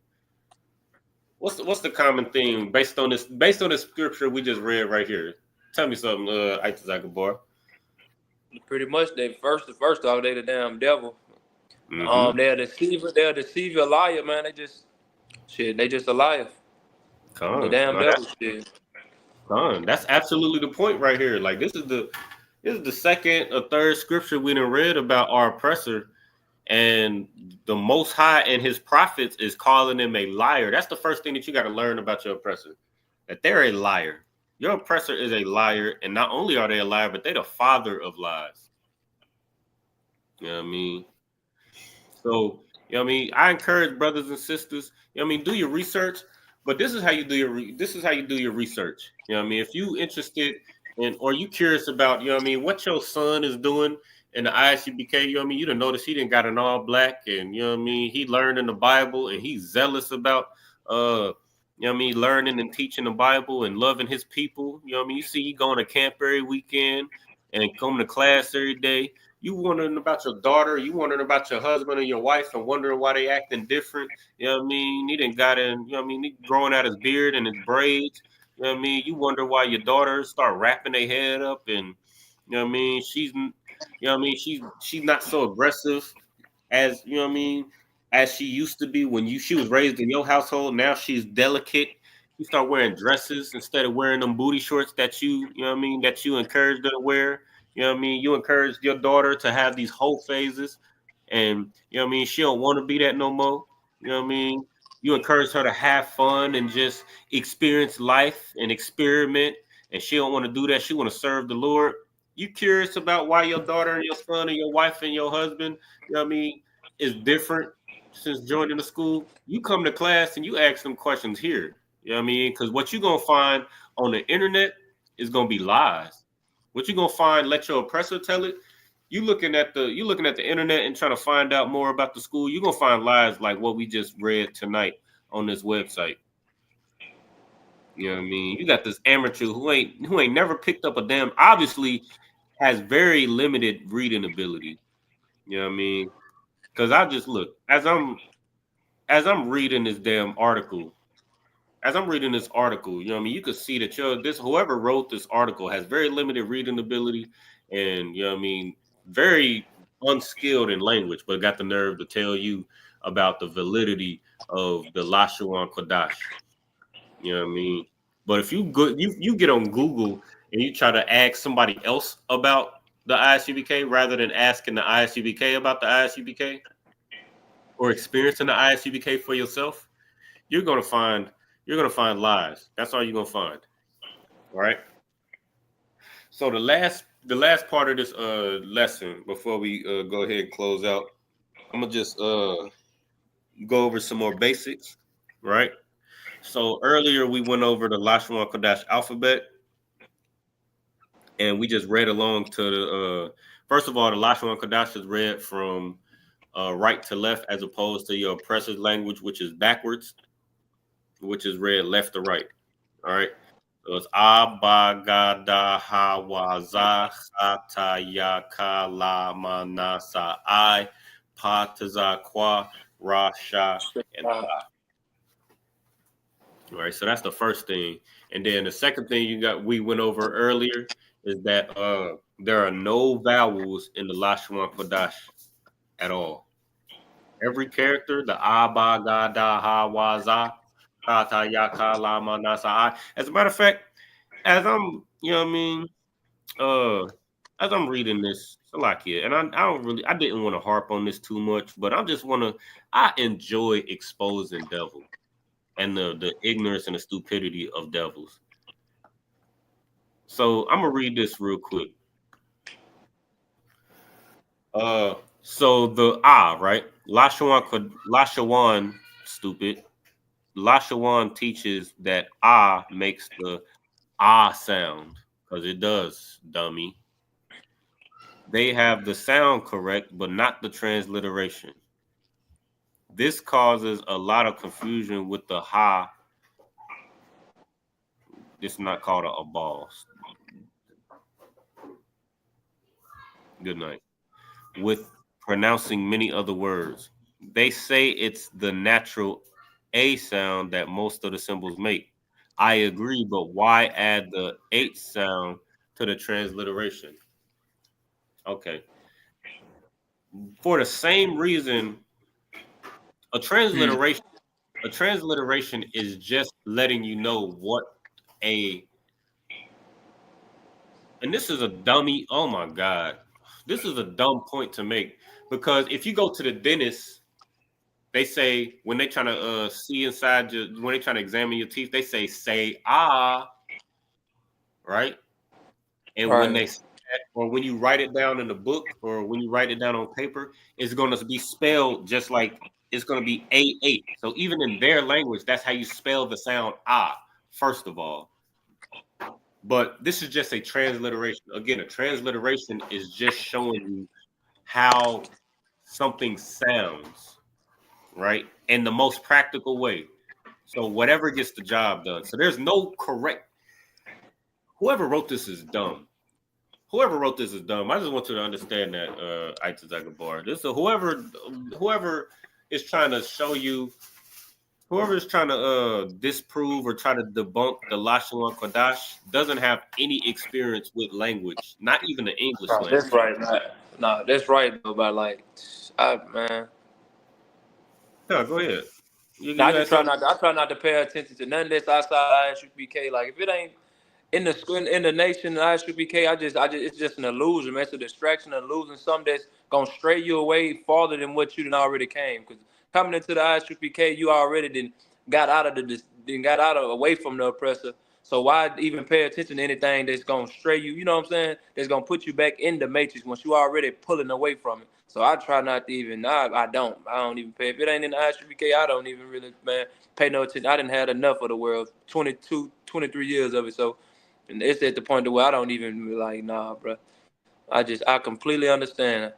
What's the common theme based on this scripture we just read right here? Tell me something, Isaac Bar. Pretty much the first off, they the damn devil. Mm-hmm. They're a deceiver, a liar, man. They just a liar. The damn devil shit. That's absolutely the point right here. Like this is the second or third scripture we done read about our oppressor, and the Most High and his prophets is calling him a liar. That's the first thing that you got to learn about your oppressor, that they're a liar. Your oppressor is a liar, and not only are they a liar, but they're the father of lies. You know what I mean? So, you know what I mean? I encourage brothers and sisters, you know what I mean, do your research, but this is how you do your research. You know what I mean? If you interested in, or you curious about, you know what I mean, what your son is doing in the ISUPK, you know what I mean? You done notice he didn't got an all black, and you know what I mean, he learned in the Bible, and he's zealous about you know what I mean, learning and teaching the Bible and loving his people. You know what I mean? You see he going to camp every weekend and coming to class every day. You wondering about your daughter, you wondering about your husband and your wife and wondering why they acting different. You know what I mean? He didn't got in, you know what I mean? He growing out his beard and his braids. You know what I mean? You wonder why your daughter start wrapping their head up and you know what I mean? She's you know what I mean? She's not so aggressive as you know what I mean, as she used to be when she was raised in your household. Now she's delicate. You start wearing dresses instead of wearing them booty shorts that you know what I mean, that you encouraged her to wear. You know what I mean? You encouraged your daughter to have these whole phases, and you know what I mean. She don't want to be that no more. You know what I mean? You encourage her to have fun and just experience life and experiment, and she don't want to do that. She want to serve the Lord. You curious about why your daughter and your son and your wife and your husband, you know what I mean, is different since joining the school? You come to class and you ask them questions here. You know what I mean? Because what you're gonna find on the internet is gonna be lies. What you're gonna find, let your oppressor tell it. You looking at the internet and trying to find out more about the school, you're gonna find lies like what we just read tonight on this website. You know what I mean? You got this amateur who ain't never picked up a damn, obviously has very limited reading ability. You know what I mean? Because I just look as I'm reading this damn article. As I'm reading this article, you know what I mean? You could see that whoever wrote this article has very limited reading ability, and you know what I mean, very unskilled in language, but got the nerve to tell you about the validity of the Lashawan Qadash. You know what I mean? But if you get on Google and you try to ask somebody else about the ISUPK rather than asking the ISUPK about the ISUPK or experiencing the ISUPK for yourself, you're gonna find lies. That's all you're gonna find. All right. So the last part of this lesson before we go ahead and close out, I'm gonna just go over some more basics, right? So earlier we went over the Lashawan Qadash alphabet, and we just read along to the first of all, the Lashawan Qadash is read from right to left as opposed to your oppressor's language, which is backwards, which is read left to right. All right. So it's Abagada Hawaza Hataya Kala Manasa I Pataza Kwa Rasha and Pa. All right, so that's the first thing. And then the second thing we went over earlier is that there are no vowels in the Lashawan Qadash at all. Every character, the Abagada Hawaza Hataya Lama Nasa I. As a matter of fact, as I'm, you know what I mean, as I'm reading this, Salakia, and I didn't want to harp on this too much, but I enjoy exposing devil and the ignorance and the stupidity of devils. So I'm gonna read this real quick. So the right? Lashawan, stupid. Lashawan teaches that makes the sound, because it does, dummy. They have the sound correct, but not the transliteration. This causes a lot of confusion with the ha. It's not called a ball. Good night. With pronouncing many other words. They say it's the natural A sound that most of the symbols make. I agree, but why add the H sound to the transliteration? Okay. For the same reason, a transliteration is just letting you know what and this is a dummy. Oh my God. This is a dumb point to make, because if you go to the dentist, they say when they trying to see inside when they trying to examine your teeth, they say right? And Right. when they say that, or when you write it down in the book or when you write it down on paper, it's going to be spelled just like it's going to be A8. So even in their language, that's how you spell the sound first of all. But this is just a transliteration. Again, a transliteration is just showing you how something sounds, right? In the most practical way. So whatever gets the job done. So there's no correct. Whoever wrote this is dumb. whoever wrote this is dumb. I just want you to understand that, Bar. This is whoever is trying to show you, whoever is trying to disprove or try to debunk the Lashawan Qadash doesn't have any experience with language, not even the English language. That's right, man. No, that's right though. But like, man. Yeah, go ahead. I just try not. I try not to pay attention to none of this outside ISUPK. Like if it ain't in the nation ISUPK, it's just an illusion, man. It's a distraction, an illusion, something that's gonna stray you away farther than what you done already came. Because coming into the ISUPK, you already got out of away from the oppressor. So why even pay attention to anything that's gonna stray you? You know what I'm saying? That's gonna put you back in the matrix once you already pulling away from it. So I try not to even. I don't even pay. If it ain't in the ISUPK, I don't even really, man, pay no attention. I didn't have enough of the world, 22, 23 years of it. So. And it's at the point where I don't even be like, nah, bro. I completely understand.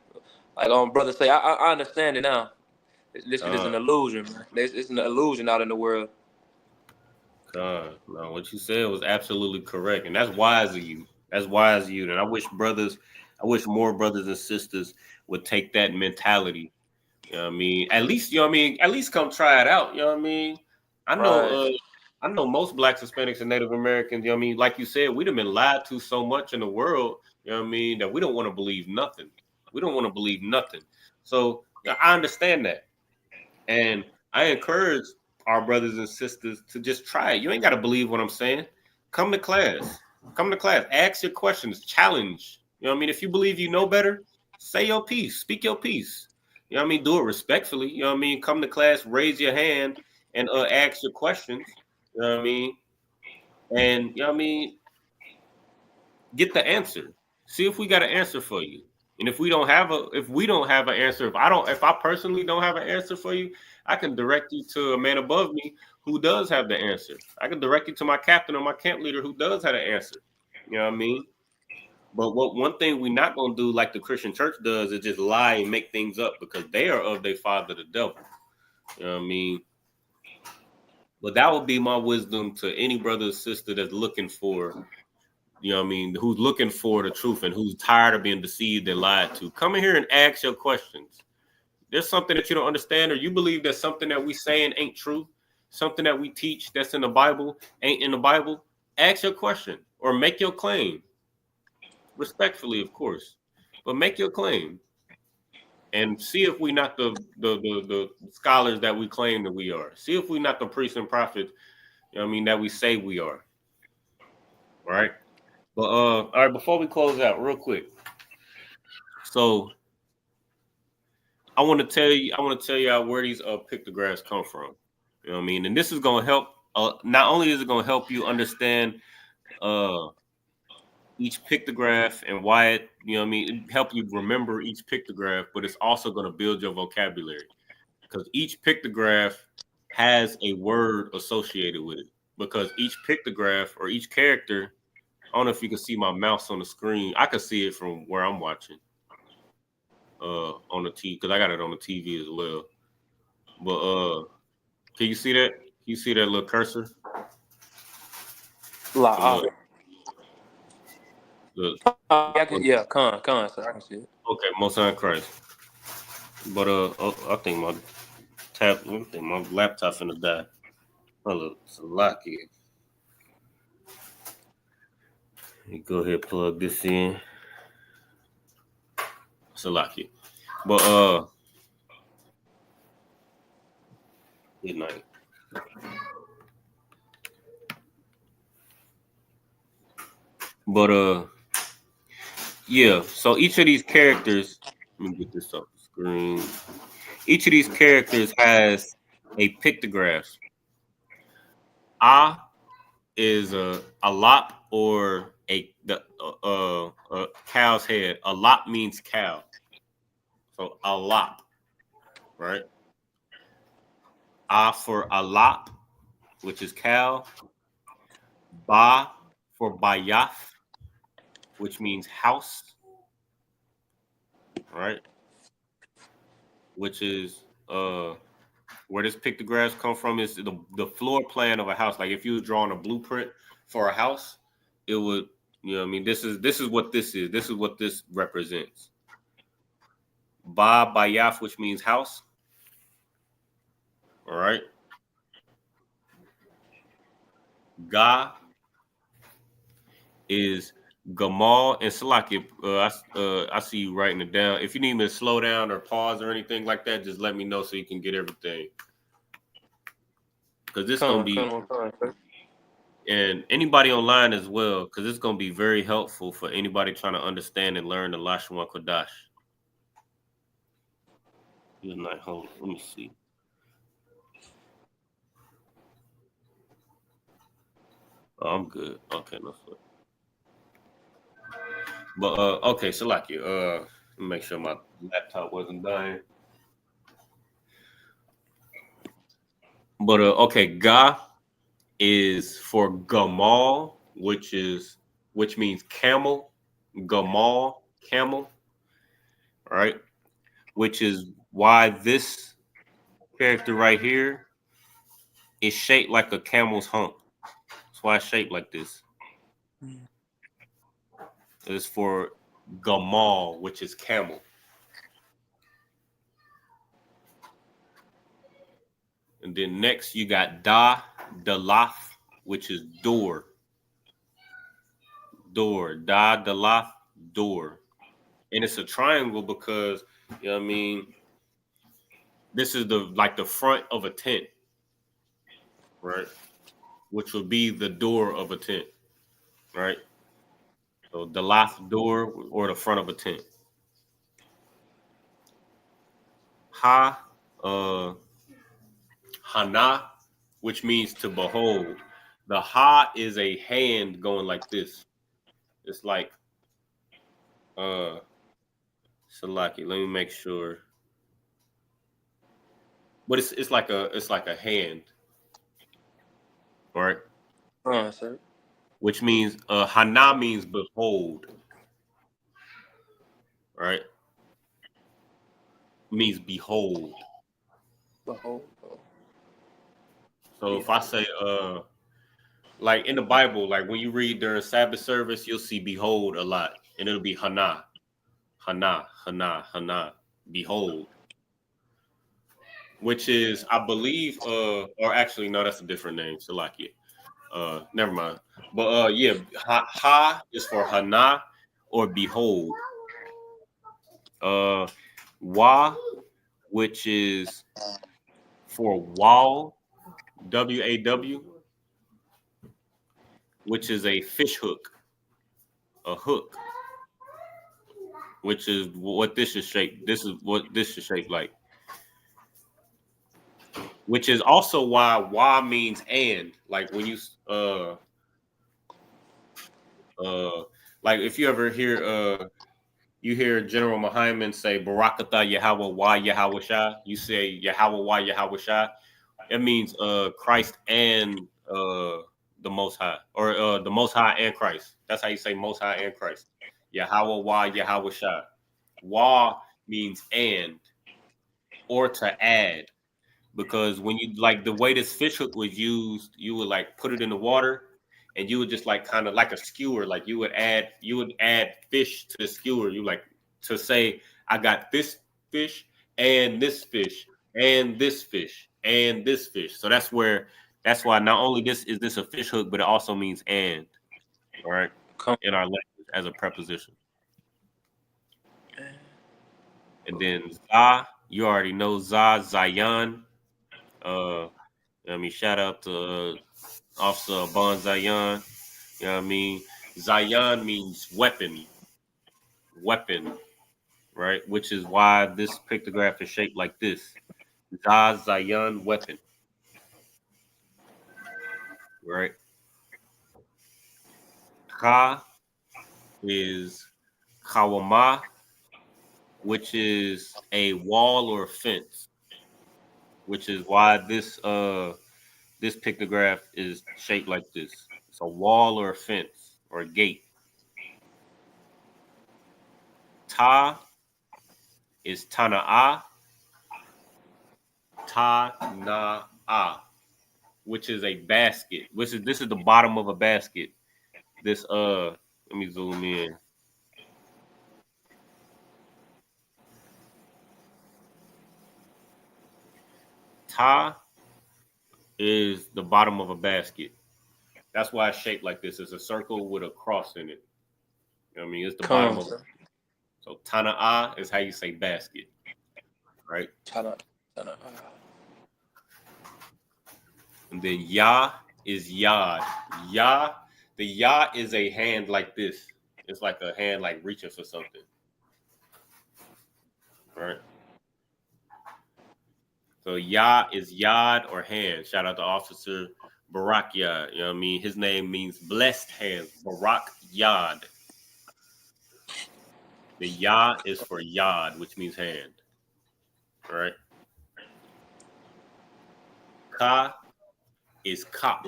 Like brother say, I understand it now. This is an illusion, man. It's an illusion out in the world. No, what you said was absolutely correct, and that's wise of you. That's wise of you, and I wish more brothers and sisters would take that mentality. You know what I mean? At least, you know what I mean? At least come try it out. You know what I mean? I know. Right. I know most Blacks, Hispanics, and Native Americans, you know what I mean? Like you said, we've been lied to so much in the world, you know what I mean, that we don't want to believe nothing. We don't want to believe nothing. So I understand that. And I encourage our brothers and sisters to just try it. You ain't got to believe what I'm saying. Come to class. Come to class. Ask your questions. Challenge. You know what I mean? If you believe you know better, say your piece. Speak your piece. You know what I mean? Do it respectfully. You know what I mean? Come to class, raise your hand, and ask your questions. You know what I mean? And you know what I mean? Get the answer. See if we got an answer for you. And if we don't have an answer, if I personally don't have an answer for you, I can direct you to a man above me who does have the answer. I can direct you to my captain or my camp leader who does have the answer. You know what I mean? But one thing we're not gonna do, like the Christian church does, is just lie and make things up because they are of their father, the devil. You know what I mean? But that would be my wisdom to any brother or sister that's looking for, you know what I mean, who's looking for the truth and who's tired of being deceived and lied to. Come in here and ask your questions. There's something that you don't understand, or you believe that something that we saying ain't true, something that we teach that's in the Bible ain't in the Bible. Ask your question or make your claim. Respectfully, of course, but make your claim. And see if we're not the scholars that we claim that we are. See if we're not the priests and prophets, you know what I mean, that we say we are. All right. But all right, before we close out, real quick. So I want to tell you where these pictographs come from. You know what I mean? And this is gonna help. Not only is it gonna help you understand each pictograph and why it, you know what I mean, it help you remember each pictograph, but it's also going to build your vocabulary because each pictograph has a word associated with it because each pictograph or each character, I don't know if you can see my mouse on the screen. I can see it from where I'm watching on the TV because I got it on the TV as well. But can you see that? Can you see that little cursor? Con, so I can see it. Okay, Most High Christ. But I think my laptop's gonna die. Hold up, it's a lock here. Let me go ahead and plug this in. It's a lock here. But good night. But yeah, so each of these characters, let me get this off the screen. Each of these characters has a pictograph. Is a lop or a cow's head. A lop means cow. So a lop, right? For a lop, which is cow. Ba for bayaf, which means house, right? Which is where this pictographs come from is the floor plan of a house. Like if you were drawing a blueprint for a house, it would, You know what I mean? This is what this is. This is what this represents. Ba Bayaf, which means house. All right. Ga is Gamal and Salaki. I see you writing it down. If you need me to slow down or pause or anything like that, just let me know so you can get everything. Because this is going to be, and anybody online as well, because it's going to be very helpful for anybody trying to understand and learn the Lashawan Qadash. Good night, hold on, let me see. Oh, I'm good. Okay, no sweat. But okay, Salaki, let me make sure my laptop wasn't dying. But okay, Ga is for Gamal, which means camel. Gamal, camel, right? Which is why this character right here is shaped like a camel's hump. That's why it's shaped like this. It's for Gamal, which is camel. And then next you got Dalaf, which is door. Door. Dalaf, door. And it's a triangle because, you know what I mean, this is the front of a tent, right? Which would be the door of a tent, right? So the last door or the front of a tent. Hana, which means to behold. The ha is a hand going like this. It's like Salaki, let me make sure. But it's like a hand. All right. Sir. Which means Hana means behold. Right? Means behold. Behold. So if I say like in the Bible, like when you read during Sabbath service, you'll see behold a lot. And it'll be Hana. Hana, Hana, Hana. Behold. Which is, I believe, or actually, no, that's a different name. Salakia. Never mind. But yeah, ha is for Hana or behold. Wa, which is for wall, W-A-W, which is a fish hook, a hook, which is what this is shaped. This is what this is shaped like. Which is also why wa means and. Like when you like if you ever hear you hear General Muhammad say Barakatah Yahweh wa Yahweh Shah, you say Yahweh wa Yahweh Shah. It means Christ and the Most High, or the Most High and Christ. That's how you say Most High and Christ. Yahweh wa Yahweh Shah. Wa means and or to add. Because when you like the way this fish hook was used, you would like put it in the water and you would just like kind of like a skewer, like you would add fish to the skewer. You like to say, I got this fish and this fish and this fish and this fish. So that's why not only is this a fish hook, but it also means and, all right, in our language as a preposition. And then za, you already know za, Zion. I mean, shout out to Officer Bon Zion. You know what I mean? Zion means weapon, right? Which is why this pictograph is shaped like this. Zion, weapon, right? Ka is Kawama, which is a wall or a fence, which is why this pictograph is shaped like this. It's a wall or a fence or a gate. Ta is Tana'a. Tana'a, which is a basket. This is the bottom of a basket. This Let me zoom in. Ta is the bottom of a basket. That's why it's shaped like this. It's a circle with a cross in it. You know what I mean? It's the bottom of it. So Tana'a is how you say basket, right? Tana'a. And then Ya is Yad. Ya, the Ya is a hand like this. It's like a hand like reaching for something. Right? So Ya is Yad or hand. Shout out to Officer Barak Yad. You know what I mean? His name means blessed hand. Barak Yad. The Ya is for Yad, which means hand. All right? Ka is Kap.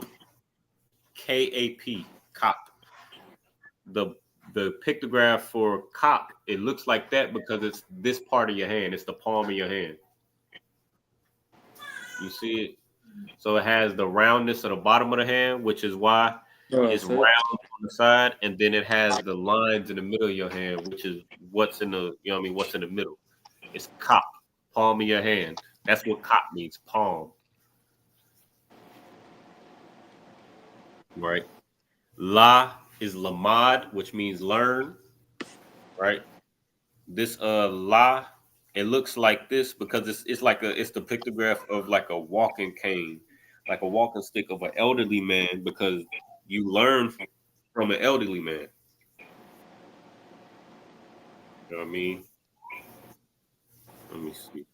K-A-P. Kap. The pictograph for Kap, it looks like that because it's this part of your hand. It's the palm of your hand. You see it? So it has the roundness of the bottom of the hand, which is why it's round on the side, and then it has the lines in the middle of your hand, which is what's in the, you know what I mean, what's in the middle. It's Kap, palm of your hand. That's what Kap means, palm. Right? La is lamad, which means learn. Right? This La, it looks like this because it's like it's the pictograph of like a walking cane, like a walking stick of an elderly man, because you learn from an elderly man. You know what I mean? Let me see.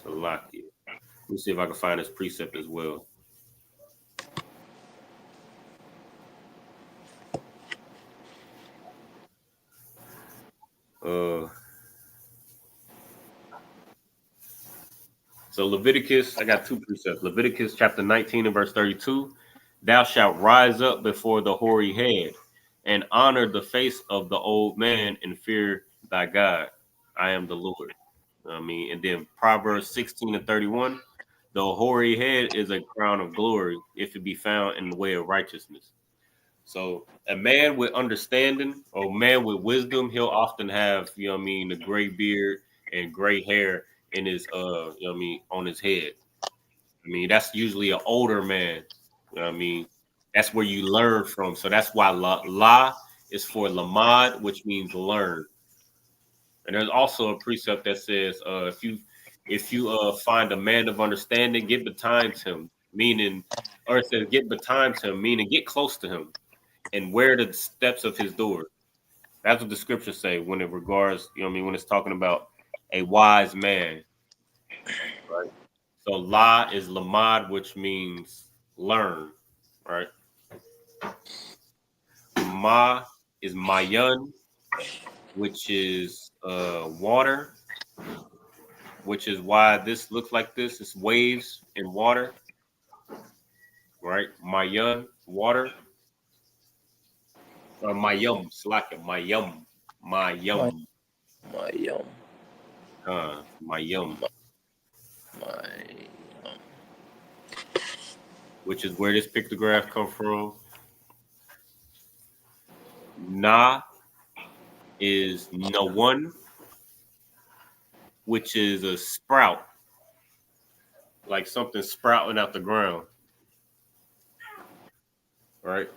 Salakia. Let me see if I can find this precept as well. So Leviticus, I got two precepts. Leviticus chapter 19 and verse 32. Thou shalt rise up before the hoary head and honor the face of the old man and fear thy God. I am the Lord. I mean, and then Proverbs 16 and 31. The hoary head is a crown of glory if it be found in the way of righteousness. So a man with understanding or a man with wisdom, he'll often have, you know what I mean, the gray beard and gray hair in his you know what I mean, on his head. I mean, that's usually an older man. You know what I mean? That's where you learn from. So that's why la is for lamad, which means learn. And there's also a precept that says if you find a man of understanding, get betimes him, meaning, or it says get betimes him, meaning get close to him and wear the steps of his door. That's what the scriptures say when it regards, you know what I mean, when it's talking about a wise man. Right? So la is lamad, which means learn, right? Ma is mayan, which is water, which is why this looks like this. It's waves in water, right? Mayan, water. Mayum, slaka, mayum, mayum. Mayum. Mayum. Which is where this pictograph come from. Na is no one, which is a sprout, like something sprouting out the ground, right?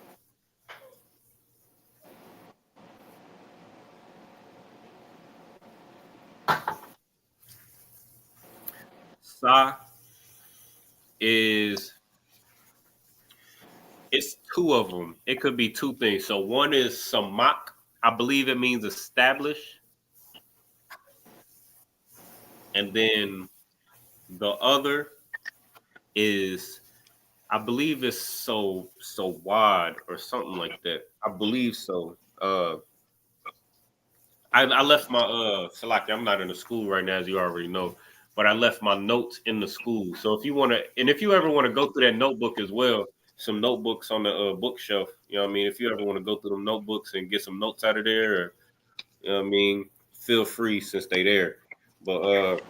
Sa is, it's two of them. It could be two things. So one is samak. I believe it means establish. And then the other is, I believe it's so wide or something like that. I believe so. I left my Salaki, I'm not in the school right now, as you already know, but I left my notes in the school. So if you want to, and if you ever want to go through that notebook as well, some notebooks on the bookshelf, you know what I mean? If you ever want to go through them notebooks and get some notes out of there, or, you know what I mean, feel free since they there. But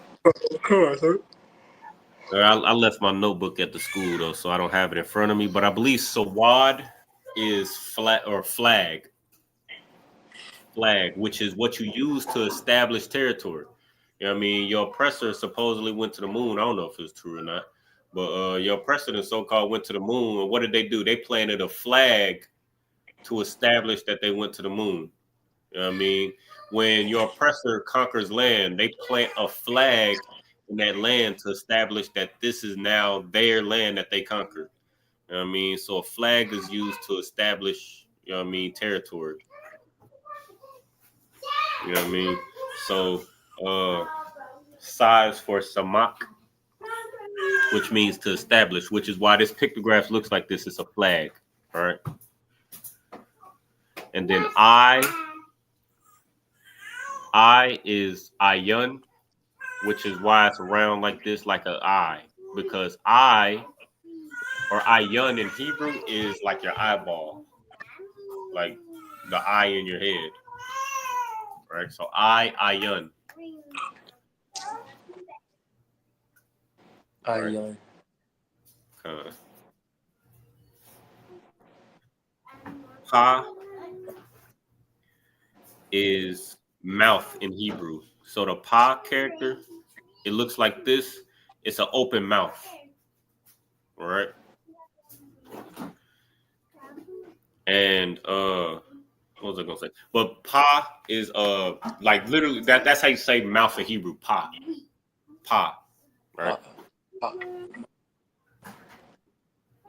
I left my notebook at the school though, so I don't have it in front of me. But I believe Sawad is flat or flag. flag, which is what you use to establish territory. You know what I mean? Your oppressor supposedly went to the moon. I don't know if it's true or not, but your oppressor, the so-called, went to the moon. And what did they do? They planted a flag to establish that they went to the moon. You know what I mean? When your oppressor conquers land, they plant a flag in that land to establish that this is now their land that they conquered. You know what I mean? So a flag is used to establish, you know what I mean, territory. You know what I mean? So size for samak, which means to establish, which is why this pictograph looks like this. It's a flag. All right. And then I is ayun, which is why it's round like this, like an eye, because I or ayun in Hebrew is like your eyeball, like the eye in your head. Right. So ayun. Ayun. Pa is mouth in Hebrew. So the pa character, it looks like this. It's an open mouth. All right. And what was I gonna say? But pa is like literally that's how you say mouth in Hebrew. Pa. Right.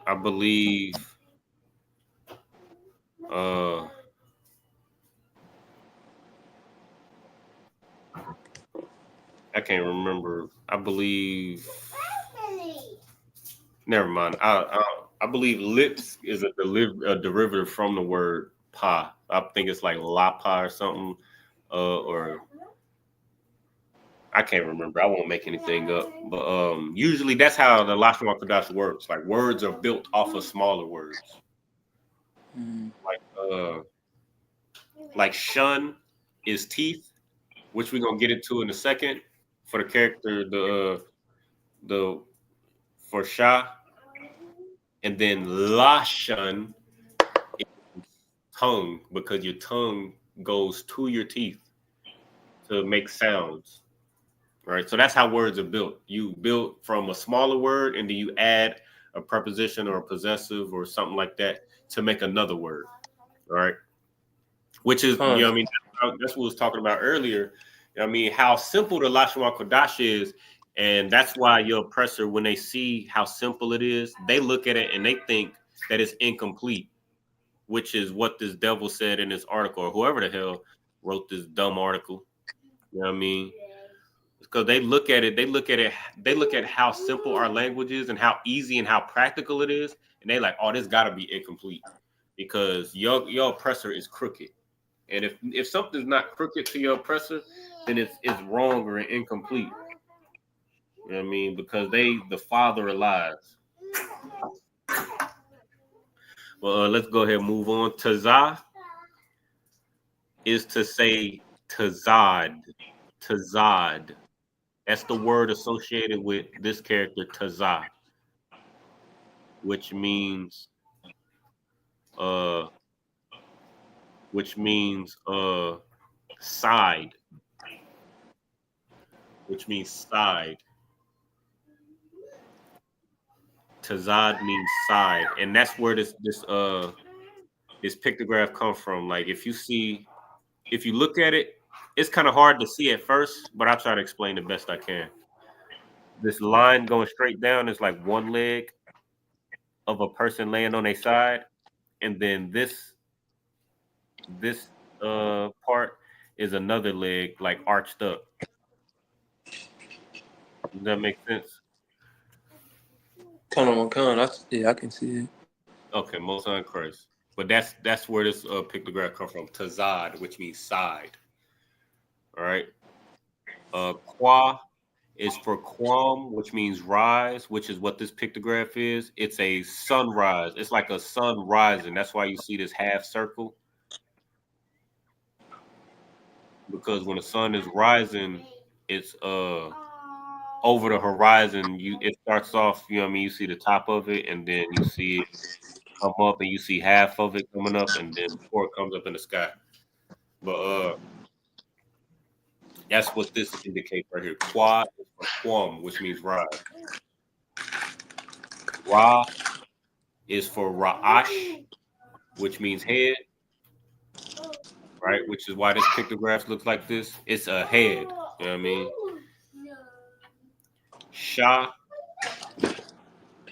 I believe I can't remember. I believe. Never mind. I believe lips is a derivative from the word pa. I think it's like lapa or something, or I can't remember. I won't make anything up. But usually that's how the Lashawan Qadash works. Like words are built off of smaller words. Like shun is teeth, which we're gonna get into in a second. For the character, the for Shah, and then Lashan is tongue, because your tongue goes to your teeth to make sounds. Right, so that's how words are built. You build from a smaller word, and then you add a preposition or a possessive or something like that to make another word. All right, which is you know what I mean. That's what we was talking about earlier. You know what I mean, how simple the Lashawan Qadash is, and that's why your oppressor, when they see how simple it is, they look at it and they think that it's incomplete, which is what this devil said in this article, or whoever the hell wrote this dumb article. You know what I mean? Because they look at how simple our language is and how easy and how practical it is, and they like, oh, this got to be incomplete because your oppressor is crooked. And if something's not crooked to your oppressor, then it's wrong or incomplete. You know what I mean? Because the father of lies. Well, let's go ahead and move on. Tazah is to say tazad. Tazad. That's the word associated with this character, Tazah, which means side. Which means side. Tazad means side, and that's where this pictograph comes from. Like if you look at it, it's kind of hard to see at first, but I'll try to explain the best I can. This line going straight down is like one leg of a person laying on their side, and then this part is another leg like arched up. Does that make sense? Yeah, I can see it. Okay, most on Christ. But that's where this pictograph comes from. Tazad, which means side. All right. Kwa is for Quam, which means rise, which is what this pictograph is. It's a sunrise. It's like a sun rising. That's why you see this half circle. Because when the sun is rising, it's over the horizon. It starts off, you know what I mean? You see the top of it, and then you see it come up, and you see half of it coming up, and then before it comes up in the sky. But that's what this indicates right here. Qua is for quam, which means rise. Ra is for ra'ash, which means head, right? Which is why this pictograph looks like this. It's a head. You know what I mean? Sha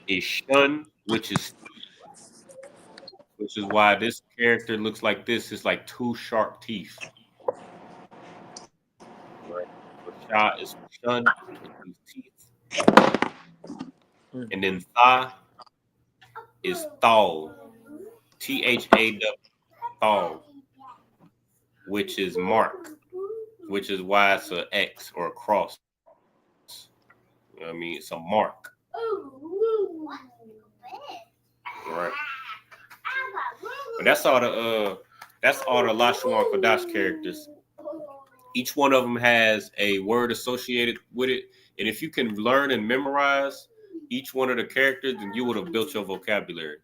is shun, which is why this character looks like this. It's like two sharp teeth. Right? So Sha is shun, which means teeth. And then Tha is thal, THAW, thal, which is mark, which is why it's an X or a cross. You know what I mean? It's a mark. Right. But that's all the Lashawan Qadash characters. Each one of them has a word associated with it. And if you can learn and memorize each one of the characters, then you would have built your vocabulary.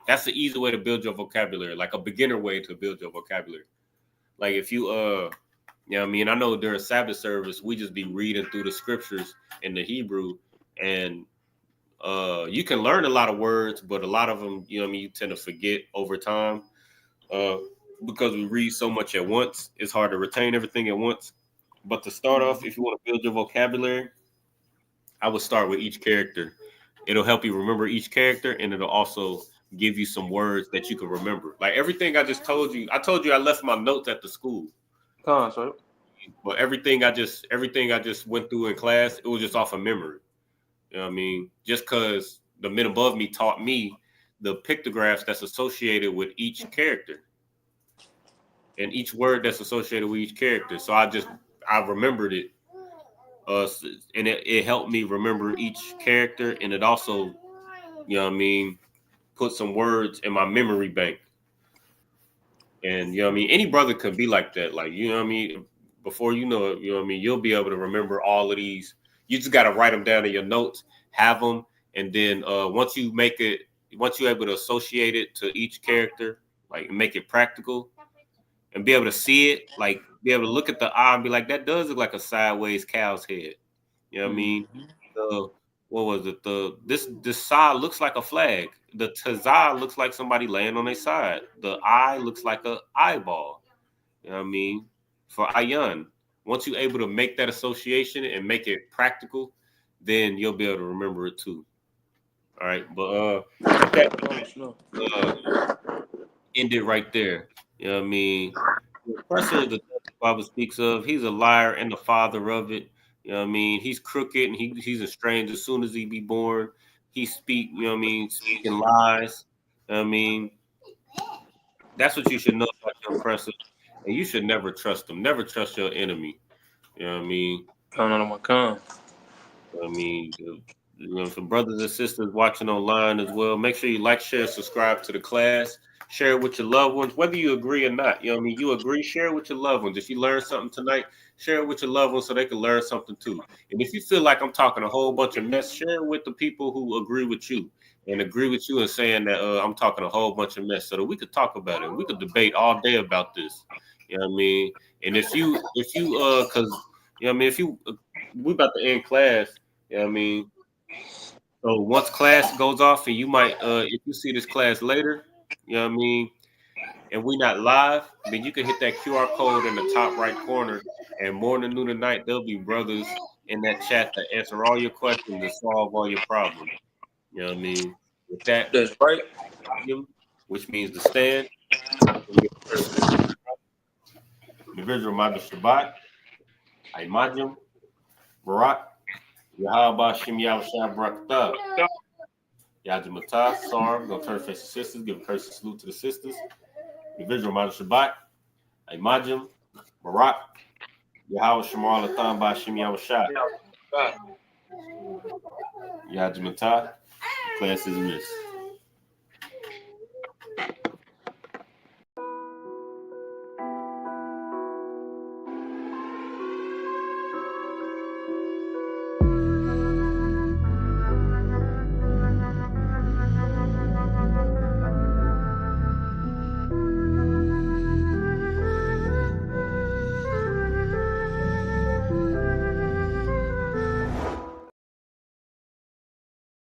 That's the easy way to build your vocabulary, like a beginner way to build your vocabulary. Like if you you know what I mean? I know during Sabbath service, we just be reading through the scriptures in the Hebrew, and you can learn a lot of words, but a lot of them, you know what I mean, you tend to forget over time. Because we read so much at once, it's hard to retain everything at once. But to start off, if you want to build your vocabulary, I would start with each character. It'll help you remember each character, and it'll also give you some words that you can remember. Like everything I just told you, I told you I left my notes at the school. But everything I just went through in class, it was just off of memory. You know what I mean? Just because the men above me taught me the pictographs that's associated with each character and each word that's associated with each character. So I remembered it. And it helped me remember each character, and it also, you know what I mean, put some words in my memory bank. And you know what I mean, any brother could be like that. Like, you know what I mean, before you know it, you know what I mean, you'll be able to remember all of these. You just got to write them down in your notes, have them, and then once you're able to associate it to each character, like make it practical and be able to see it, like be able to look at the eye and be like, that does look like a sideways cow's head. You know what I mean? What was it? This side looks like a flag. The tazah looks like somebody laying on their side. The eye looks like an eyeball. You know what I mean? For ayan, once you're able to make that association and make it practical, then you'll be able to remember it too. All right, but end it right there. You know what I mean? The oppressor that the Bible speaks of, he's a liar and the father of it. You know what I mean? He's crooked and he's estranged as soon as he be born. He speak, you know what I mean, speaking lies. You know what I mean? That's what you should know about your oppressor. And you should never trust him. Never trust your enemy. You know what I mean? I mean, you know, some brothers and sisters watching online as well. Make sure you like, share, subscribe to the class. Share it with your loved ones, whether you agree or not. You know what I mean? You agree, share it with your loved ones. If you learn something tonight, share it with your loved ones so they can learn something too. And if you feel like I'm talking a whole bunch of mess, share it with the people who agree with you and saying that I'm talking a whole bunch of mess so that we could talk about it. We could debate all day about this. You know what I mean? And if you because you know what I mean, we about to end class, you know what I mean? So once class goes off and you might if you see this class later, you know what I mean, and we not live, then you can hit that QR code in the top right corner, and morning, noon, and night, there'll be brothers in that chat to answer all your questions and solve all your problems. You know what I mean? With that, That's right. which means to stand. Individual Madu Shabbat, Imajim, Barak, Yahaba Shim Yahushua Barakatah. Yajimatah, Sarm, gonna turn face to sisters, give a courtesy salute to the sisters. Individual Madu Shabbat, Imajim, Barak, Yahweh Shamar Latham Ba Shim Yahushua. Yajimatah, class is missed.